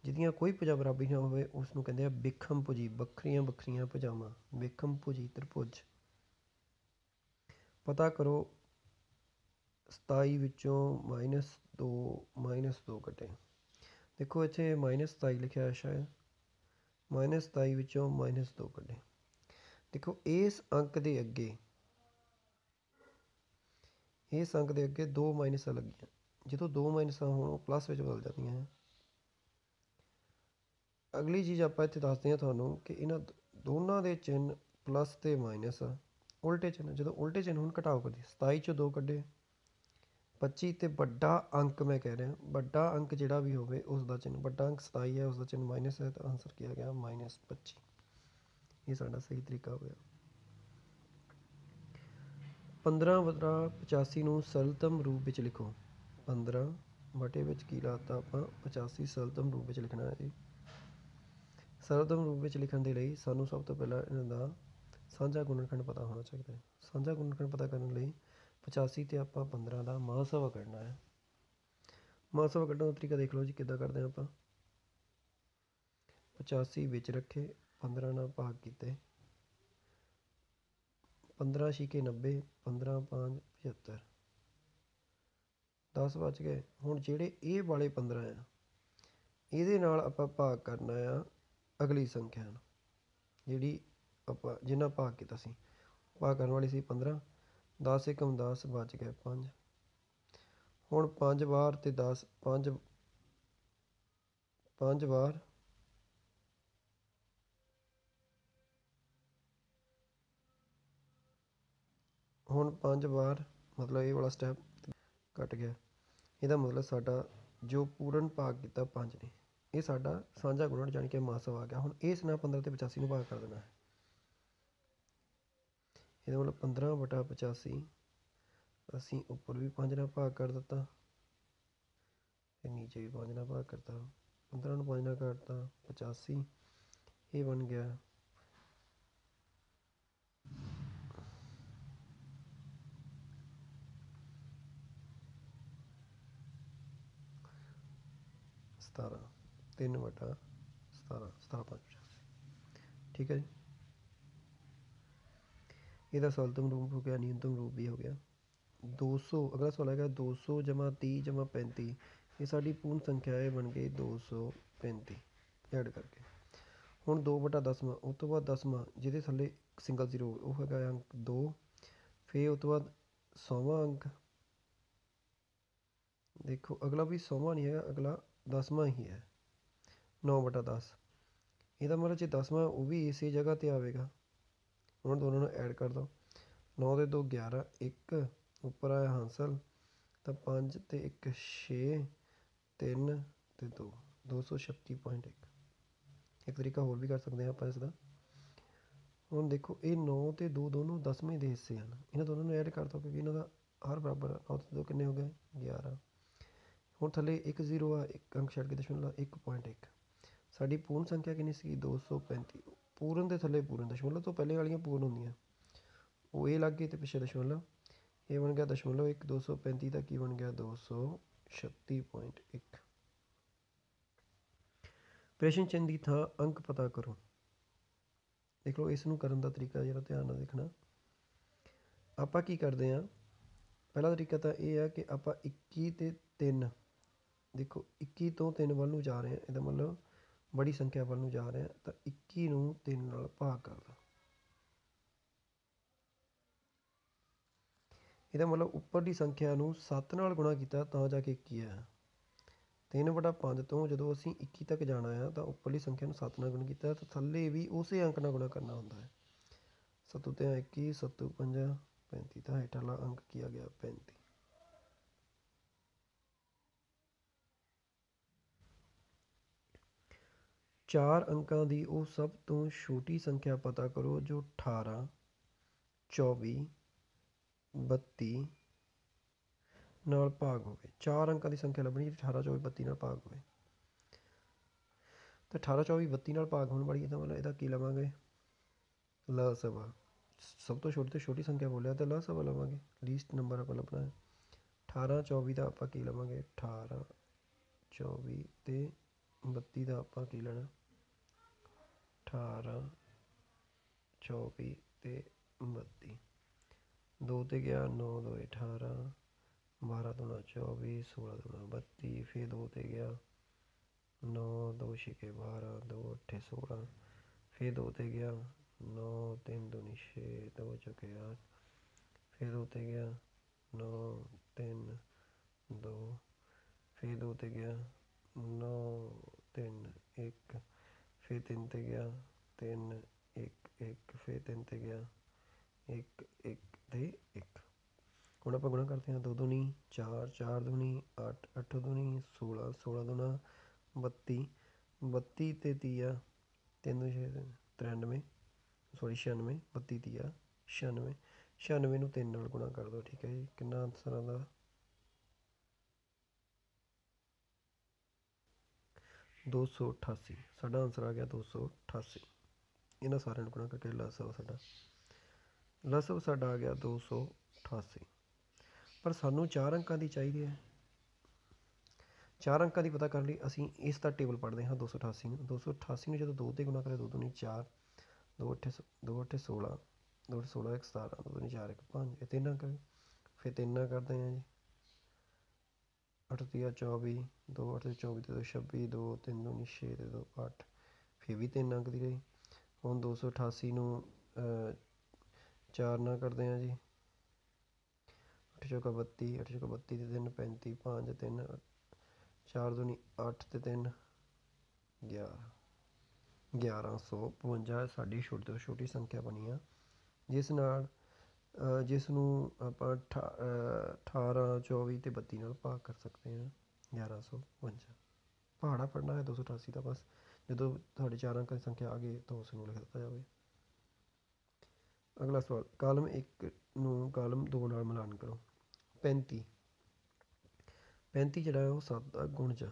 ਜਿਹਦੀਆਂ ਕੋਈ ਭੁਜਾ ਬਰਾਬਰੀ ਨਾ ਹੋਵੇ ਉਸ ਨੂੰ ਕਹਿੰਦੇ ਆ ਵਿਖਮ ਭੁਜੀ, ਵੱਖਰੀਆਂ ਵੱਖਰੀਆਂ ਭੁਜਾਵਾਂ। ਵਿਖਮ ਭੁਜੀ ਤ੍ਰਿਭੁਜ। ਪਤਾ ਕਰੋ 27 ਵਿੱਚੋਂ -2 ਕੱਟੇ। ਦੇਖੋ ਇੱਥੇ -27 ਲਿਖਿਆ ਸ਼ਾਇਦ। -27 ਵਿੱਚੋਂ -2 ਕੱਢੇ। ਦੇਖੋ ਇਸ ਅੰਕ ਦੇ ਅੱਗੇ ਦੋ ਮਾਈਨਸਾਂ ਲੱਗੀਆਂ। ਜਦੋਂ ਦੋ ਮਾਈਨਸਾਂ ਹੋਣ ਉਹ ਪਲੱਸ ਵਿੱਚ ਬਦਲ ਜਾਂਦੀਆਂ ਹੈ। ਅਗਲੀ ਚੀਜ਼ ਆਪਾਂ ਇੱਥੇ ਦੱਸਦੇ ਹਾਂ ਤੁਹਾਨੂੰ ਕਿ ਇਹਨਾਂ ਦੋਨਾਂ ਦੇ ਚਿੰਨ੍ਹ ਪਲੱਸ ਅਤੇ ਮਾਈਨਸ ਆ। ਉਲਟੇ ਚਿੰਨ੍ਹ, ਜਦੋਂ ਉਲਟੇ ਚਿੰਨ੍ਹ ਹੁਣ ਘਟਾਓ ਕਰੀਏ। 27 ਚੋਂ 2 ਕੱਢੇ 25 ਅਤੇ ਵੱਡਾ ਅੰਕ ਮੈਂ ਕਹਿ ਰਿਹਾ, ਵੱਡਾ ਅੰਕ ਜਿਹੜਾ ਵੀ ਹੋਵੇ ਉਸ ਦਾ ਚਿੰਨ੍ਹ, ਵੱਡਾ ਅੰਕ 27 ਹੈ ਉਸ ਦਾ ਚਿੰਨ੍ਹ ਮਾਈਨਸ ਹੈ, ਤਾਂ ਆਨਸਰ ਕੀ ਆ ਗਿਆ -25। ਇਹ ਸਾਡਾ ਸਹੀ ਤਰੀਕਾ ਹੋਇਆ। 15/85 ਨੂੰ ਸਰਲਤਮ ਰੂਪ ਵਿੱਚ ਲਿਖੋ। 15 ਬਟੇ ਵਿੱਚ ਕੀ ਲਾਤਾ ਆਪਾਂ 85 ਸਰਲਤਮ ਰੂਪ ਵਿੱਚ ਲਿਖਣਾ ਹੈ ਜੀ। ਸਰਲਤਮ ਰੂਪ ਵਿੱਚ ਲਿਖਣ ਦੇ ਲਈ ਸਾਨੂੰ ਸਭ ਤੋਂ ਪਹਿਲਾਂ ਇਹਨਾਂ ਦਾ ਸਾਂਝਾ ਗੁਣਨਖੰਡ ਪਤਾ ਹੋਣਾ ਚਾਹੀਦਾ ਹੈ। ਸਾਂਝਾ ਗੁਣਨਖੰਡ ਪਤਾ ਕਰਨ ਲਈ 85 ਅਤੇ ਆਪਾਂ 15 ਦਾ ਮਹਾਸਵਾ ਕੱਢਣਾ ਹੈ। ਮਹਾਸਵਾ ਕੱਢਣ ਦਾ ਤਰੀਕਾ ਦੇਖ ਲਓ ਜੀ ਕਿੱਦਾਂ ਕਰਦੇ ਹਾਂ ਆਪਾਂ। 85 ਵਿੱਚ ਰੱਖੇ, 15 ਨਾਲ ਭਾਗ ਕੀਤੇ, 15 ਛਿਕੇ 90, 15 5 75, 10 ਬਚ ਗਏ। ਹੁਣ ਜਿਹੜੇ ਇਹ ਵਾਲੇ 15 ਆ ਇਹਦੇ ਨਾਲ ਆਪਾਂ ਭਾਗ ਕਰਨਾ ਆ ਅਗਲੀ ਸੰਖਿਆ ਨੂੰ, ਜਿਹੜੀ ਆਪਾਂ ਜਿੰਨਾ ਭਾਗ ਕੀਤਾ ਸੀ। ਭਾਗ ਕਰਨ ਵਾਲੀ ਸੀ 15, 10 ਏਕਮ 10 ਬਚ ਗਏ 5। ਹੁਣ 5 ਵਾਰ ਅਤੇ 10 5 ਵਾਰ ਹੁਣ 5 ਵਾਰ ਮਤਲਬ ਇਹ ਵਾਲਾ ਸਟੈਪ ਕੱਟ ਗਿਆ। ਇਹਦਾ ਮਤਲਬ ਸਾਡਾ ਜੋ ਪੂਰਨ ਭਾਗ ਕੀਤਾ 5 ਨੇ, ਇਹ ਸਾਡਾ ਸਾਂਝਾ ਗੁਣਨ ਜਾਣੀ ਕਿ ਮਹਾਸਵਾ ਆ ਗਿਆ। ਹੁਣ ਇਸ ਨਾਲ 15 ਅਤੇ 85 ਨੂੰ ਭਾਗ ਕਰ ਦੇਣਾ ਹੈ। ਇਹਦਾ ਮਤਲਬ 15/85 ਅਸੀਂ ਉੱਪਰ ਵੀ 5 ਨਾਲ ਭਾਗ ਕਰ ਦਿੱਤਾ ਅਤੇ ਨੀਚੇ ਵੀ 5 ਨਾਲ ਭਾਗ ਕਰਤਾ। 15 ਨੂੰ 5 ਨਾਲ ਕੱਟਤਾ 85। ਇਹ ਬਣ ਗਿਆ 17। 3/17, 17 5 85। ਠੀਕ ਹੈ ਜੀ। ਇਹਦਾ ਸਰਲਤਮ ਰੂਪ ਹੋ ਗਿਆ, ਨਿਊਨਤਮ ਰੂਪ ਵੀ ਹੋ ਗਿਆ। 200 ਅਗਲਾ ਸਵਾਲ ਹੈਗਾ 200 ਜਮ੍ਹਾਂ 30 ਜਮ੍ਹਾਂ 35। ਇਹ ਸਾਡੀ ਪੂਰਨ ਸੰਖਿਆ ਇਹ ਬਣ ਗਈ 235 ਐਡ ਕਰਕੇ। ਹੁਣ 2/10ਵਾਂ, ਉਸ ਤੋਂ ਬਾਅਦ 10ਵਾਂ ਜਿਹਦੇ ਥੱਲੇ ਸਿੰਗਲ ਜ਼ੀਰੋ ਉਹ ਹੈਗਾ ਅੰਕ 2। ਫਿਰ ਉਸ ਤੋਂ ਬਾਅਦ 100ਵਾਂ ਅੰਕ। ਦੇਖੋ ਅਗਲਾ ਵੀ 100ਵਾਂ ਨਹੀਂ ਹੈਗਾ, ਅਗਲਾ 10ਵਾਂ ਹੀ ਹੈ 9/10। ਇਹਦਾ ਮਤਲਬ ਜੇ 10ਵਾਂ ਉਹ ਵੀ ਇਸੇ ਜਗ੍ਹਾ 'ਤੇ ਆਵੇਗਾ। ਹੁਣ ਦੋਨਾਂ ਨੂੰ ਐਡ ਕਰ ਦਿਓ। 9 ਅਤੇ 2 11, 1 ਉੱਪਰ ਆਇਆ ਹਾਸਲ ਤਾਂ 5 ਅਤੇ 1 6, 3 ਅਤੇ 2 236.1। ਇੱਕ ਤਰੀਕਾ ਹੋਰ ਵੀ ਕਰ ਸਕਦੇ ਹਾਂ ਆਪਾਂ ਇਸ ਦਾ। ਹੁਣ ਦੇਖੋ ਇਹ 9 ਅਤੇ 2 ਦੋਨੋਂ 10ਵੇਂ ਦੇ ਹਿੱਸੇ ਹਨ। ਇਹਨਾਂ ਦੋਨਾਂ ਨੂੰ ਐਡ ਕਰ ਦਿਓ ਕਿਉਂਕਿ ਇਹਨਾਂ ਦਾ ਹਰ ਬਰਾਬਰ ਆ। 9 ਅਤੇ 2 ਕਿੰਨੇ ਹੋ ਗਏ 11। ਹੁਣ ਥੱਲੇ 1 0 ਆ, ਇੱਕ ਅੰਕ ਛੱਡ ਕੇ ਦਸ਼ਮਲਵ 1.1। ਸਾਡੀ ਪੂਰਨ ਸੰਖਿਆ ਕਿੰਨੀ ਸੀ 235। ਪੂਰਨ ਦੇ ਥੱਲੇ ਪੂਰਨ, ਦਸ਼ਮਲਵ ਤੋਂ ਪਹਿਲੇ ਵਾਲੀਆਂ ਪੂਰਨ ਹੁੰਦੀਆਂ। ਉਹ ਇਹ ਲੱਗ ਗਏ ਅਤੇ ਪਿੱਛੇ ਦਸ਼ਮਲਵ, ਇਹ ਬਣ ਗਿਆ ਦਸ਼ਮਲਵ 1, 235 ਦਾ ਕੀ ਬਣ ਗਿਆ 236.1। ਪ੍ਰਸ਼ਨ ਚਿੰਨ੍ਹ ਦੀ ਥਾਂ ਅੰਕ ਪਤਾ ਕਰੋ। ਦੇਖ ਲਓ ਇਸ ਨੂੰ ਕਰਨ ਦਾ ਤਰੀਕਾ ਜਿਹੜਾ ਧਿਆਨ ਨਾਲ ਦੇਖਣਾ। ਆਪਾਂ ਕੀ ਕਰਦੇ ਹਾਂ, ਪਹਿਲਾ ਤਰੀਕਾ ਤਾਂ ਇਹ ਹੈ ਕਿ ਆਪਾਂ 21 ਅਤੇ 3, ਦੇਖੋ 21 ਤੋਂ 3 ਵੱਲ ਨੂੰ ਜਾ ਰਹੇ ਹਾਂ, ਇਹਦਾ ਮਤਲਬ ਬੜੀ ਸੰਖਿਆ ਵੱਲ ਨੂੰ ਜਾ ਰਹੇ ਹਾਂ, ਤਾਂ 21 ਨੂੰ 3 ਨਾਲ ਭਾਗ ਕਰ ਦਿਓ। ਇਹਦਾ ਮਤਲਬ ਉੱਪਰਲੀ ਸੰਖਿਆ ਨੂੰ 7 ਨਾਲ ਗੁਣਾ ਕੀਤਾ ਤਾਂ ਜਾ ਕੇ 21 ਆਇਆ। 3/5 ਤੋਂ ਜਦੋਂ ਅਸੀਂ 21 ਤੱਕ ਜਾਣਾ ਆ ਤਾਂ ਉੱਪਰਲੀ ਸੰਖਿਆ ਨੂੰ 7 ਨਾਲ ਗੁਣਾ ਕੀਤਾ ਤਾਂ ਥੱਲੇ ਵੀ ਉਸੇ ਅੰਕ ਨਾਲ ਗੁਣਾ ਕਰਨਾ ਹੁੰਦਾ ਹੈ। 7 ਤੇ 21, 7 5 35, ਤਾਂ ਹੇਠਲਾ ਅੰਕ ਕੀ ਆ ਗਿਆ 35। ਚਾਰ ਅੰਕਾਂ ਦੀ ਉਹ ਸਭ ਤੋਂ ਛੋਟੀ ਸੰਖਿਆ ਪਤਾ ਕਰੋ ਜੋ 18, 24, 32 ਨਾਲ ਭਾਗ ਹੋਵੇ। 4 ਅੰਕਾਂ ਦੀ ਸੰਖਿਆ ਲੱਭਣੀ 18, 24, 32 ਨਾਲ ਭਾਗ ਹੋਵੇ। ਤਾਂ 18, 24, 32 ਨਾਲ ਭਾਗ ਹੋਣ ਵਾਲੀ, ਇਹਦਾ ਮਤਲਬ ਇਹਦਾ ਕੀ ਲਵਾਂਗੇ ਲਸਵਾ। ਸਭ ਤੋਂ ਛੋਟੀ ਸੰਖਿਆ ਬੋਲਿਆ ਤਾਂ ਲਸਵਾ ਲਵਾਂਗੇ, ਲੀਸਟ ਨੰਬਰ ਆਪਾਂ ਲੱਭਣਾ ਹੈ। 18, 24 ਦਾ ਆਪਾਂ ਕੀ ਲਵਾਂਗੇ 18, 24 ਅਤੇ 32 ਦਾ ਆਪਾਂ ਕੀ ਲੈਣਾ 18, 24 ਅਤੇ 32। 2 ਤੇ ਗਿਆ 9, 2 18, 12 ਦੂਣਾ 24, 16 ਦੂਣਾ 32, ਫਿਰ 2 ਤੇ ਗਿਆ 9, 2 6 12, 2 8 16, ਫਿਰ 2 ਤੇ ਗਿਆ 9, 3 दूनी 6, 2 चौके 8, फिर 2 ਤੇ ਗਿਆ 9, 3 2, फिर 2 ਤੇ ਗਿਆ 9 3 1, फिर 3 ਤੇ ਗਿਆ 3 1 1, फिर 3 ਤੇ ਗਿਆ 1 1 ਤੇ 1। ਹੁਣ ਆਪਾਂ ਗੁਣਾ ਕਰਦੇ ਹਾਂ। 2 दूनी 4, 4 दूनी 8, 8 दूनी 16, 16 दूना 32, 32 ਤੇ 30 3 2 6 93, ਸੌਰੀ 96, 32 30 96, 96 ਨੂੰ 3 ਨਾਲ ਗੁਣਾ ਕਰ ਦਿਓ। ਠੀਕ ਹੈ ਜੀ, ਕਿੰਨਾ ਆਨਸਰ ਆਉਂਦਾ 288। ਸਾਡਾ ਆਨਸਰ ਆ ਗਿਆ 288। ਇਹਨਾਂ ਸਾਰਿਆਂ ਨੂੰ ਗੁਣਾ ਕਰਕੇ ਲਸਵ ਸਾਡਾ ਆ ਗਿਆ 288। ਪਰ ਸਾਨੂੰ 4 ਅੰਕਾਂ ਦੀ ਚਾਹੀਦੀ ਹੈ। 4 ਅੰਕਾਂ ਦੀ ਪਤਾ ਕਰਨ ਲਈ ਅਸੀਂ ਇਸ ਦਾ ਟੇਬਲ ਪੜ੍ਹਦੇ ਹਾਂ 288 ਨੂੰ। 288 ਨੂੰ ਜਦੋਂ 2 ਤੇ ਗੁਣਾ ਕਰੇ 2 दूनी 4, 2 8 16, 2 8 16 1 17, 2 दूनी 4 1 5, ਇਹ 3 ਅੰਕ। ਫਿਰ 3 ਨਾਲ ਕਰਦੇ ਹਾਂ ਜੀ 8 3 24, 2 8 24 ਤੇ 2 26, 2 3 दूनी 6 ਤੇ 2 8, ਫਿਰ ਵੀ 3 ਅੰਕ ਦੀ ਰਹੀ। ਹੁਣ 288 ਨੂੰ 4 ਨਾਲ ਕਰਦੇ ਹਾਂ ਜੀ 8 ਚੌਕਾ 32, 8 ਚੌਕਾ 32 ਤੇ 3 35, 5 3 4 दूनी 8 ਤੇ 3 11, 1152 ਸਾਡੀ ਛੋਟੀ ਤੋਂ ਛੋਟੀ ਸੰਖਿਆ ਬਣੀ ਆ, ਜਿਸ ਨੂੰ ਆਪਾਂ 18 24 ਤੇ 32 ਨਾਲ ਭਾਗ ਕਰ ਸਕਦੇ ਹਾਂ। 1152 ਪਹਾੜਾ ਪੜ੍ਹਨਾ ਹੈ 288 ਦਾ। ਬਸ ਜਦੋਂ ਤੁਹਾਡੇ 4 ਅੰਕਾਂ ਦੀ ਸੰਖਿਆ ਆ ਗਈ ਤਾਂ ਉਸ ਨੂੰ ਲਿਖ ਦਿੱਤਾ ਜਾਵੇ। ਅਗਲਾ ਸਵਾਲ, ਕਾਲਮ 1 ਨੂੰ ਕਾਲਮ 2 ਨਾਲ ਮਿਲਾਨ ਕਰੋ। 35 ਜਿਹੜਾ ਹੈ ਉਹ 7 ਦਾ ਗੁਣਜ,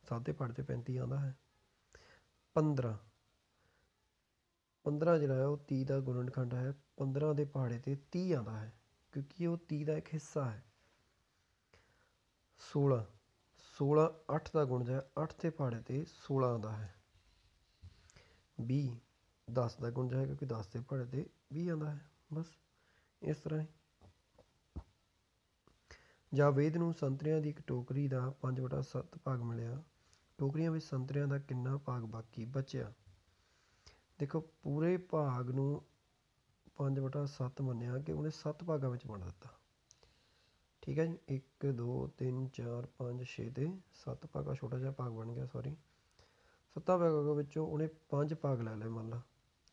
7 ਦੇ ਪਹਾੜੇ 'ਤੇ 35 ਆਉਂਦਾ ਹੈ। 15 ਜਿਹੜਾ ਹੈ ਉਹ 30 ਦਾ ਗੁਣਨਖੰਡ ਹੈ। 15 ਦੇ ਪਹਾੜੇ 'ਤੇ 30 ਆਉਂਦਾ ਹੈ ਕਿਉਂਕਿ ਉਹ 30 ਦਾ ਇੱਕ ਹਿੱਸਾ ਹੈ। 16 8 ਦਾ ਗੁਣਜ ਹੈ। 8 ਦੇ ਪਹਾੜੇ 'ਤੇ 16 ਆਉਂਦਾ ਹੈ। 20 10 ਦਾ ਗੁਣਜ ਹੈ ਕਿਉਂਕਿ 10 ਦੇ ਪਹਾੜੇ 'ਤੇ 20 ਆਉਂਦਾ ਹੈ। ਬਸ ਇਸ ਤਰ੍ਹਾਂ ਹੀ। ਜਾਵੇਦ ਨੂੰ ਸੰਤਰਿਆਂ ਦੀ ਇੱਕ ਟੋਕਰੀ ਦਾ 5/7 ਭਾਗ ਮਿਲਿਆ। ਟੋਕਰੀਆਂ ਵਿੱਚ ਸੰਤਰਿਆਂ ਦਾ ਕਿੰਨਾ ਭਾਗ ਬਾਕੀ ਬਚਿਆ? ਦੇਖੋ ਪੂਰੇ ਭਾਗ ਨੂੰ 5/7 ਮੰਨਿਆ ਕਿ ਉਹਨੇ 7 ਭਾਗਾਂ ਵਿੱਚ ਵੰਡ ਦਿੱਤਾ। ਠੀਕ ਹੈ ਜੀ, 1 2 3 4 5 6 ਤੇ 7 ਭਾਗਾਂ, ਛੋਟਾ ਜਿਹਾ ਭਾਗ ਬਣ ਗਿਆ, ਸੌਰੀ 7 ਭਾਗਾਂ ਵਿੱਚੋਂ ਉਹਨੇ 5 ਭਾਗ ਲੈ ਲਏ। ਮੰਨ ਲਾ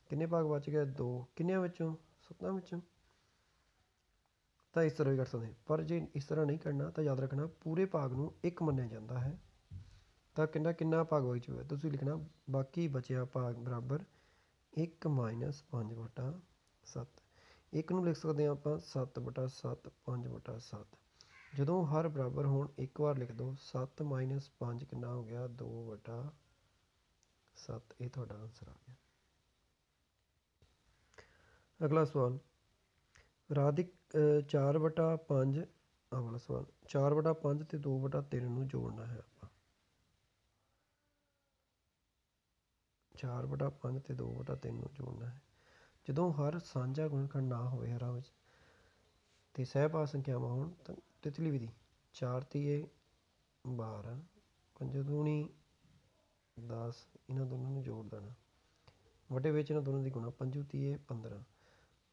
ਕਿੰਨੇ ਭਾਗ ਬਚ ਗਏ 2, ਕਿੰਨਿਆਂ ਵਿੱਚੋਂ 7 ਵਿੱਚੋਂ। ਤਾਂ ਇਸ ਤਰ੍ਹਾਂ ਵੀ ਕਰ ਸਕਦੇ, ਪਰ ਜੇ ਇਸ ਤਰ੍ਹਾਂ ਨਹੀਂ ਕਰਨਾ ਤਾਂ ਯਾਦ ਰੱਖਣਾ ਪੂਰੇ ਭਾਗ ਨੂੰ 1 ਮੰਨਿਆ ਜਾਂਦਾ ਹੈ। ਤਾਂ ਕਿੰਨਾ ਭਾਗ ਬਚ ਹੋਇਆ, ਤੁਸੀਂ ਲਿਖਣਾ ਬਾਕੀ ਬਚਿਆ ਭਾਗ ਬਰਾਬਰ 1 - 5/7। 1 ਨੂੰ ਲਿਖ ਸਕਦੇ ਹਾਂ ਆਪਾਂ 7/7, 5/7। ਜਦੋਂ ਹਰ ਬਰਾਬਰ ਹੋਣ ਇੱਕ ਵਾਰ ਲਿਖ ਦਿਓ। 7 - 5 ਕਿੰਨਾ ਹੋ ਗਿਆ 2/7। ਇਹ ਤੁਹਾਡਾ ਆਨਸਰ ਆ ਗਿਆ। ਅਗਲਾ ਸਵਾਲ, ਰਾਧਿਕ 4/5 ਆਹ ਵਾਲਾ ਸਵਾਲ 4/5 ਅਤੇ 2/3 ਨੂੰ ਜੋੜਨਾ ਹੈ ਆਪਾਂ 4/5 ਅਤੇ 2/3 ਨੂੰ ਜੋੜਨਾ ਹੈ। ਜਦੋਂ ਹਰ ਸਾਂਝਾ ਗੁਣਨਖੰਡ ਨਾ ਹੋਵੇ ਹਰਾਂ ਵਿੱਚ ਅਤੇ ਸਹਿਪਾਦ ਸੰਖਿਆਵਾਂ ਹੋਣ ਤਾਂ ਤਿਤਲੀ ਵਿਧੀ 4 ਤੀਏ 12 5 ਦੂਣੀ 10 ਇਹਨਾਂ ਦੋਨਾਂ ਨੂੰ ਜੋੜ ਦੇਣਾ ਵਟੇ ਵਿੱਚ ਇਹਨਾਂ ਦੋਨਾਂ ਦੀ ਗੁਣਾ 5 ਤੀਏ 15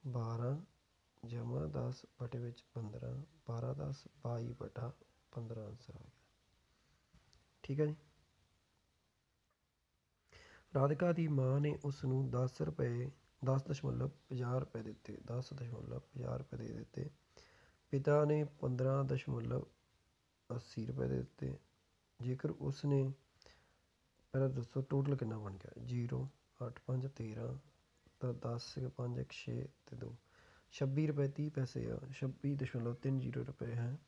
12 ਜਮਾ 10 ਵਟੇ ਵਿੱਚ 15 12 10 22/15 ਆਂਸਰ ਆ ਗਿਆ। ਠੀਕ ਹੈ ਜੀ। ਰਾਧਿਕਾ ਦੀ ਮਾਂ ਨੇ ਉਸ ਨੂੰ 10.50 ਦਿੱਤੇ 10.50 ਦੇ ਦਿੱਤੇ। ਪਿਤਾ ਨੇ 15.80 ਦੇ ਦਿੱਤੇ। ਜੇਕਰ ਉਸ ਨੇ ਪਹਿਲਾਂ ਦੱਸੋ ਟੋਟਲ ਕਿੰਨਾ ਬਣ ਗਿਆ 0 8 5 13 ਤਾਂ 10 5 1 6 ਅਤੇ 2 26 ਰੁਪਏ 30 ਪੈਸੇ ਆ 26.30 ਰੁਪਏ ਹੈ।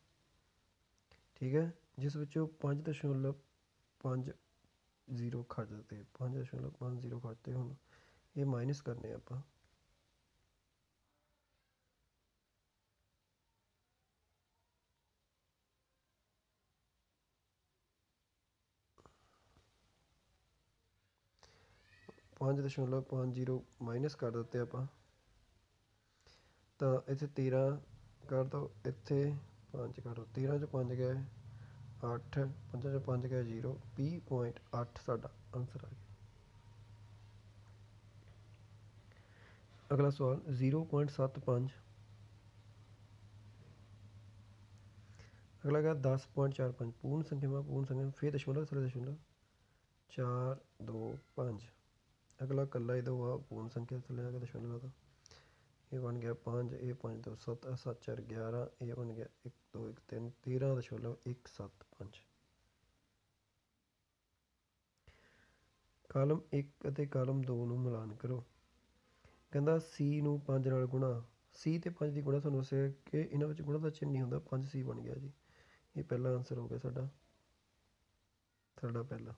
ਠੀਕ ਹੈ। ਜਿਸ ਵਿੱਚੋਂ 5.50 ਖਰਚ ਦਿੱਤੇ 5.50 ਖਰਚਤੇ ਹੁਣ ਇਹ ਮਾਈਨਸ ਕਰਨੇ ਆਪਾਂ 5.50 ਮਾਈਨਸ ਕਰ ਦਿੱਤੇ ਆਪਾਂ ਤਾਂ ਇੱਥੇ 13 ਕਰ ਦਿਓ ਇੱਥੇ 5 ਕਰ ਦਿਓ 13 'ਚੋਂ 5 ਗਏ 8 5 'ਚੋਂ 5 ਗਏ 0 20.8 ਸਾਡਾ ਆਂਸਰ ਆ ਗਿਆ। ਅਗਲਾ ਸਵਾਲ 0.75 ਅਗਲਾ ਹੈਗਾ 10.45 ਪੂਰਨ ਸੰਖਿਆ ਫਿਰ ਦਸ਼ਮਲਵ ਥੱਲੇ ਦਸ਼ਮਲਵ 4 2 5 ਅਗਲਾ ਇਕੱਲਾ ਹੀ ਦੋ ਆ ਪੂਰਨ ਸੰਖਿਆ ਥੱਲੇ ਆ ਗਿਆ ਦਸ਼ਮਲਵ ਦਾ ਇਹ ਬਣ ਗਿਆ 5 ਇਹ 5 2 7 7 4 11 ਇਹ ਬਣ ਗਿਆ 1 2 1 3 13.175 ਕਾਲਮ 1 ਅਤੇ ਕਾਲਮ 2 ਨੂੰ ਮਿਲਾਨ ਕਰੋ। ਕਹਿੰਦਾ C ਨੂੰ 5 ਨਾਲ ਗੁਣਾ C ਅਤੇ 5 ਦੀ ਗੁਣਾ ਤੁਹਾਨੂੰ ਦੱਸਿਆ ਕਿ ਇਹਨਾਂ ਵਿੱਚ ਗੁਣਾ ਦਾ ਚਿੰਨ੍ਹ ਨਹੀਂ ਹੁੰਦਾ 5C ਬਣ ਗਿਆ ਜੀ। ਇਹ ਪਹਿਲਾ ਆਂਸਰ ਹੋ ਗਿਆ ਸਾਡਾ ਪਹਿਲਾ।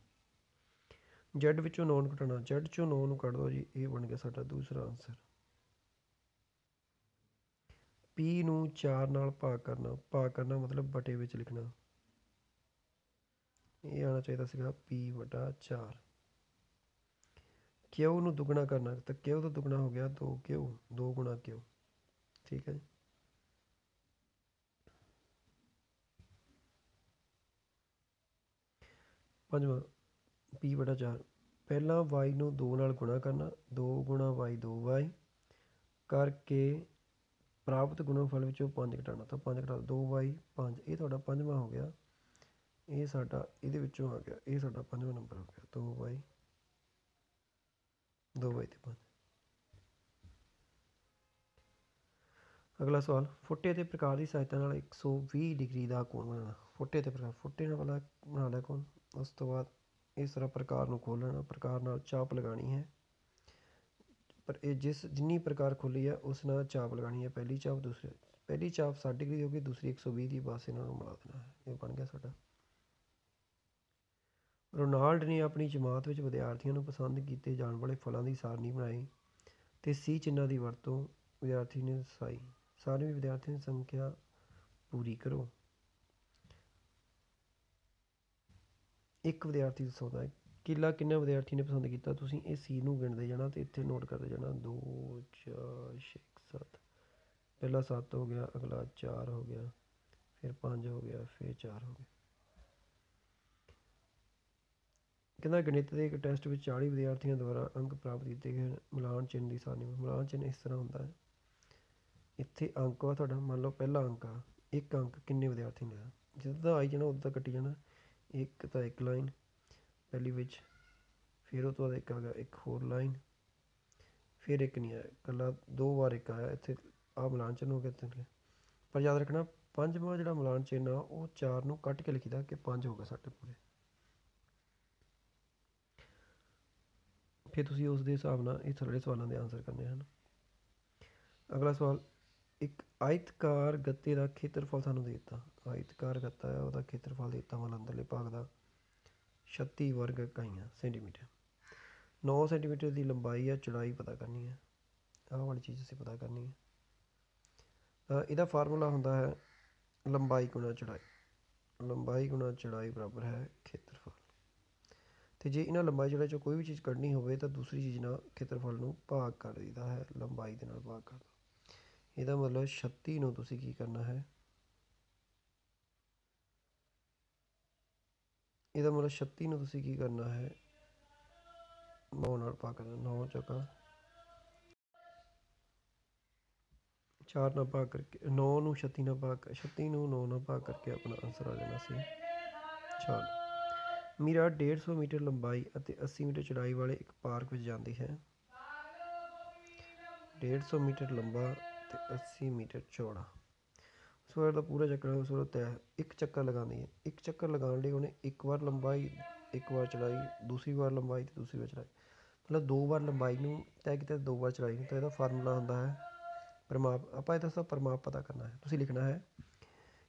Z ਵਿੱਚੋਂ 9 ਨੂੰ ਘਟਾਉਣਾ Z ਚੋਂ 9 ਨੂੰ ਕੱਢ ਦਿਓ ਜੀ ਇਹ ਬਣ ਗਿਆ ਸਾਡਾ ਦੂਸਰਾ ਆਂਸਰ। P ਨੂੰ 4 ਨਾਲ ਭਾਗ ਕਰਨਾ ਮਤਲਬ ਬਟੇ ਵਿੱਚ ਲਿਖਣਾ ਇਹ ਆਉਣਾ ਚਾਹੀਦਾ ਸੀਗਾ P/4। Q ਨੂੰ ਦੁੱਗਣਾ ਕਰਨਾ ਤਾਂ Q ਤੋਂ ਦੁੱਗਣਾ ਹੋ ਗਿਆ 2Q 2 ਗੁਣਾ Q। ਠੀਕ ਹੈ ਜੀ। ਪੰਜਵਾਂ P/4 ਪਹਿਲਾਂ Y ਨੂੰ 2 ਨਾਲ ਗੁਣਾ ਕਰਨਾ 2 ਗੁਣਾ Y 2Y ਕਰਕੇ ਪ੍ਰਾਪਤ ਗੁਣਨਫਲ ਵਿੱਚੋਂ 5 ਘਟਾਉਣਾ ਤਾਂ 5 ਘਟਾ 2Y 5 ਇਹ ਤੁਹਾਡਾ ਪੰਜਵਾਂ ਹੋ ਗਿਆ। ਇਹ ਸਾਡਾ ਇਹਦੇ ਵਿੱਚੋਂ ਆ ਗਿਆ ਇਹ ਸਾਡਾ ਪੰਜਵਾਂ ਨੰਬਰ ਹੋ ਗਿਆ 2Y ਤੇ 5। ਅਗਲਾ ਸਵਾਲ ਫੁੱਟੇ ਦੇ ਪ੍ਰਕਾਰ ਦੀ ਸਹਾਇਤਾ ਨਾਲ 120 ਡਿਗਰੀ ਦਾ ਕੋਣ ਬਣਾਉਣਾ। ਫੁੱਟੇ ਦੇ ਪ੍ਰਕਾਰ ਫੁੱਟੇ ਨਾਲ ਵਾਲਾ ਬਣਾ ਲਿਆ ਕੋਣ। ਉਸ ਤੋਂ ਬਾਅਦ ਇਸ ਤਰ੍ਹਾਂ ਪ੍ਰਕਾਰ ਨੂੰ ਖੋਲ੍ਹ ਲੈਣਾ ਪ੍ਰਕਾਰ ਨਾਲ ਚਾਪ ਲਗਾਉਣੀ ਹੈ ਪਰ ਇਹ ਜਿੰਨੀ ਪ੍ਰਕਾਰ ਖੁੱਲ੍ਹੀ ਹੈ ਉਸ ਨਾਲ ਚਾਪ ਲਗਾਉਣੀ ਹੈ ਪਹਿਲੀ ਚਾਪ ਪਹਿਲੀ ਚਾਪ 60 ਡਿਗਰੀ ਹੋਗੀ ਦੂਸਰੀ 120 ਦੀ ਬਸ ਇਹਨਾਂ ਨੂੰ ਮਿਲਾ ਦੇਣਾ ਹੈ। ਇਹ ਬਣ ਗਿਆ ਸਾਡਾ। ਰੋਨਾਲਡ ਨੇ ਆਪਣੀ ਜਮਾਤ ਵਿੱਚ ਵਿਦਿਆਰਥੀਆਂ ਨੂੰ ਪਸੰਦ ਕੀਤੇ ਜਾਣ ਵਾਲੇ ਫਲਾਂ ਦੀ ਸਾਰਣੀ ਬਣਾਈ ਅਤੇ C ਚਿੰਨ੍ਹਾਂ ਦੀ ਵਰਤੋਂ ਵਿਦਿਆਰਥੀ ਨੇ ਦਰਸਾਈ। ਸਾਰੇ ਵਿਦਿਆਰਥੀਆਂ ਦੀ ਸੰਖਿਆ ਪੂਰੀ ਕਰੋ। ਇੱਕ ਵਿਦਿਆਰਥੀ ਦਰਸਾਉਂਦਾ ਹੈ ਕਿਲਾ ਕਿੰਨੇ ਵਿਦਿਆਰਥੀ ਨੇ ਪਸੰਦ ਕੀਤਾ ਤੁਸੀਂ ਇਹ C ਨੂੰ ਗਿਣਦੇ ਜਾਣਾ ਅਤੇ ਇੱਥੇ ਨੋਟ ਕਰਦੇ ਜਾਣਾ 2 4 6 7 ਪਹਿਲਾ 7 ਹੋ ਗਿਆ ਅਗਲਾ 4 ਹੋ ਗਿਆ ਫਿਰ 5 ਹੋ ਗਿਆ ਫਿਰ 4 ਹੋ ਗਿਆ। ਕਹਿੰਦਾ ਗਣਿਤ ਦੇ ਇੱਕ ਟੈਸਟ ਵਿੱਚ 40 ਵਿਦਿਆਰਥੀਆਂ ਦੁਆਰਾ ਅੰਕ ਪ੍ਰਾਪਤ ਕੀਤੇ ਗਏ ਮਿਲਾਨ ਚਿੰਨ੍ਹ ਦੀ ਸਾਰਣੀ ਮਿਲਾਨ ਚਿੰਨ੍ਹ ਇਸ ਤਰ੍ਹਾਂ ਹੁੰਦਾ ਹੈ ਇੱਥੇ ਅੰਕ ਆ ਤੁਹਾਡਾ ਮੰਨ ਲਓ ਪਹਿਲਾ ਅੰਕ ਆ ਇੱਕ ਅੰਕ ਕਿੰਨੇ ਵਿਦਿਆਰਥੀ ਨੇ ਲਿਆ ਜਿੱਦਾਂ ਦਾ ਆਈ ਜਾਣਾ ਉਦੋਂ ਤੱਕ ਕੱਟੀ ਜਾਣਾ ਇੱਕ ਤਾਂ ਇੱਕ ਲਾਈਨ ਪਹਿਲੀ ਵਿੱਚ ਫਿਰ ਉਹ ਤੋਂ ਬਾਅਦ ਇੱਕ ਆ ਗਿਆ ਇੱਕ ਹੋਰ ਲਾਈਨ ਫਿਰ ਇੱਕ ਨਹੀਂ ਆਇਆ ਇਕੱਲਾ 2 ਵਾਰ ਇੱਕ ਆਇਆ ਇੱਥੇ ਆਹ ਮਿਲਾਨ ਚਿੰਨ੍ਹ ਹੋ ਗਿਆ ਪਰ ਯਾਦ ਰੱਖਣਾ ਪੰਜਵਾਂ ਜਿਹੜਾ ਮਿਲਾਨ ਚਿੰਨ੍ਹ ਆ ਉਹ 4 ਨੂੰ ਕੱਟ ਕੇ ਲਿਖੀਦਾ ਕਿ 5 ਹੋ ਗਿਆ ਸਾਡੇ ਪੂਰੇ। ਫਿਰ ਤੁਸੀਂ ਉਸ ਦੇ ਹਿਸਾਬ ਨਾਲ ਇਹ ਥੱਲੇ ਸਵਾਲਾਂ ਦੇ ਆਨਸਰ ਕਰਨੇ ਹਨ। ਅਗਲਾ ਸਵਾਲ ਇੱਕ ਆਇਤਕਾਰ ਗੱਤੇ ਦਾ ਖੇਤਰਫਲ ਸਾਨੂੰ ਦੇ ਦਿੱਤਾ ਆਇਤਕਾਰ ਗੱਤਾ ਹੈ ਉਹਦਾ ਖੇਤਰਫਲ ਦੇ ਦਿੱਤਾ ਮਤਲਬ ਅੰਦਰਲੇ ਭਾਗ ਦਾ 36 ਵਰਗ ਇਕਾਈਆਂ ਸੈਂਟੀਮੀਟਰ 9 ਸੈਂਟੀਮੀਟਰ ਦੀ ਲੰਬਾਈ ਹੈ ਚੌੜਾਈ ਪਤਾ ਕਰਨੀ ਹੈ ਆਹ ਵਾਲੀ ਚੀਜ਼ ਅਸੀਂ ਪਤਾ ਕਰਨੀ ਹੈ। ਇਹਦਾ ਫਾਰਮੂਲਾ ਹੁੰਦਾ ਹੈ ਲੰਬਾਈ ਗੁਣਾ ਚੌੜਾਈ। ਲੰਬਾਈ ਗੁਣਾ ਚੌੜਾਈ ਬਰਾਬਰ ਹੈ ਖੇਤਰਫਲ। ਅਤੇ ਜੇ ਇਹਨਾਂ ਲੰਬਾਈ ਚੌੜਾਈ 'ਚੋਂ ਕੋਈ ਵੀ ਚੀਜ਼ ਕੱਢਣੀ ਹੋਵੇ ਤਾਂ ਦੂਸਰੀ ਚੀਜ਼ ਨਾਲ ਖੇਤਰਫਲ ਨੂੰ ਭਾਗ ਕਰ ਦਈਦਾ ਹੈ, ਲੰਬਾਈ ਦੇ ਨਾਲ ਭਾਗ ਕਰ ਦਿਓ। ਇਹਦਾ ਮਤਲਬ 36 ਨੂੰ ਤੁਸੀਂ ਕੀ ਕਰਨਾ ਹੈ, ਇਹਦਾ ਮਤਲਬ 36 ਨੂੰ ਤੁਸੀਂ ਕੀ ਕਰਨਾ ਹੈ, 9 ਨਾਲ ਭਾਗ ਕਰਨਾ। 9 ਚੌਕਾ 4 ਨਾਲ ਭਾਗ ਕਰਕੇ 9 ਨੂੰ 36 ਨਾਲ ਭਾਗ 36 ਨੂੰ 9 ਨਾਲ ਭਾਗ ਕਰਕੇ ਆਪਣਾ ਆਂਸਰ ਆ ਜਾਣਾ ਸੀ 4। ਮੀਰਾ 150 ਮੀਟਰ ਲੰਬਾਈ ਅਤੇ 80 ਮੀਟਰ ਚੌੜਾਈ ਵਾਲੇ ਇੱਕ ਪਾਰਕ ਵਿੱਚ ਜਾਂਦੀ ਹੈ। 150 ਮੀਟਰ ਲੰਬਾ ਅਤੇ 80 ਮੀਟਰ ਚੌੜਾ। ਉਸ ਦਾ ਪੂਰਾ ਚੱਕਰ ਉਸ ਵਾਰ ਤੈਅ ਇੱਕ ਚੱਕਰ ਲਗਾਉਂਦੀ ਹੈ। ਇੱਕ ਚੱਕਰ ਲਗਾਉਣ ਲਈ ਉਹਨੇ ਇੱਕ ਵਾਰ ਲੰਬਾਈ, ਇੱਕ ਵਾਰ ਚੌੜਾਈ, ਦੂਸਰੀ ਵਾਰ ਲੰਬਾਈ ਅਤੇ ਦੂਸਰੀ ਵਾਰ ਚੌੜਾਈ, ਮਤਲਬ 2 ਵਾਰ ਲੰਬਾਈ ਨੂੰ ਤੈਅ ਕੀਤਾ, 2 ਵਾਰ ਚੌੜਾਈ ਨੂੰ। ਤਾਂ ਇਹਦਾ ਫਾਰਮੂਲਾ ਹੁੰਦਾ ਹੈ ਪਰਿਮਾਪ। ਆਪਾਂ ਇਹਦਾ ਸਭ ਪਰਿਮਾਪ ਪਤਾ ਕਰਨਾ ਹੈ। ਤੁਸੀਂ ਲਿਖਣਾ ਹੈ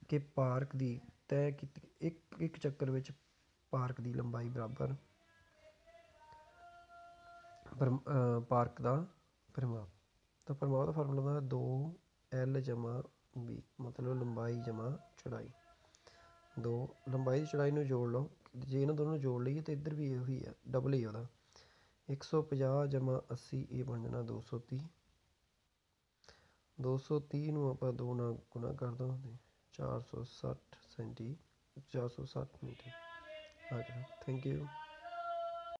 ਕਿ ਪਾਰਕ ਦੀ ਤੈਅ ਕੀਤੀ ਇੱਕ ਚੱਕਰ ਵਿੱਚ ਪਾਰਕ ਦੀ ਲੰਬਾਈ ਬਰਾਬਰ ਪਾਰਕ ਦਾ ਪਰਿਮਾਪ। ਤਾਂ ਪਰਿਮਾਪ ਦਾ ਫਾਰਮੂਲਾ ਹੁੰਦਾ 2L ਜਮਾ B, ਮਤਲਬ ਲੰਬਾਈ ਜਮਾ ਚੌੜਾਈ। 2 ਲੰਬਾਈ ਦੀ ਚੌੜਾਈ ਨੂੰ ਜੋੜ ਲਓ। ਜੇ ਇਹਨਾਂ ਦੋਨੋਂ ਨੂੰ ਜੋੜ ਲਈਏ ਤਾਂ ਇੱਧਰ ਵੀ ਇਹੀ ਹੈ, ਡਬਲ ਹੀ ਉਹਦਾ। 150 ਜਮਾ 80 ਇਹ ਬਣ ਜਾਣਾ 230। 230 ਨੂੰ ਆਪਾਂ 2 ਨਾਲ ਗੁਣਾ ਕਰ ਦਿਓ ਅਤੇ 460 ਮੀਟਰ ਆ ਗਿਆ। Thank you.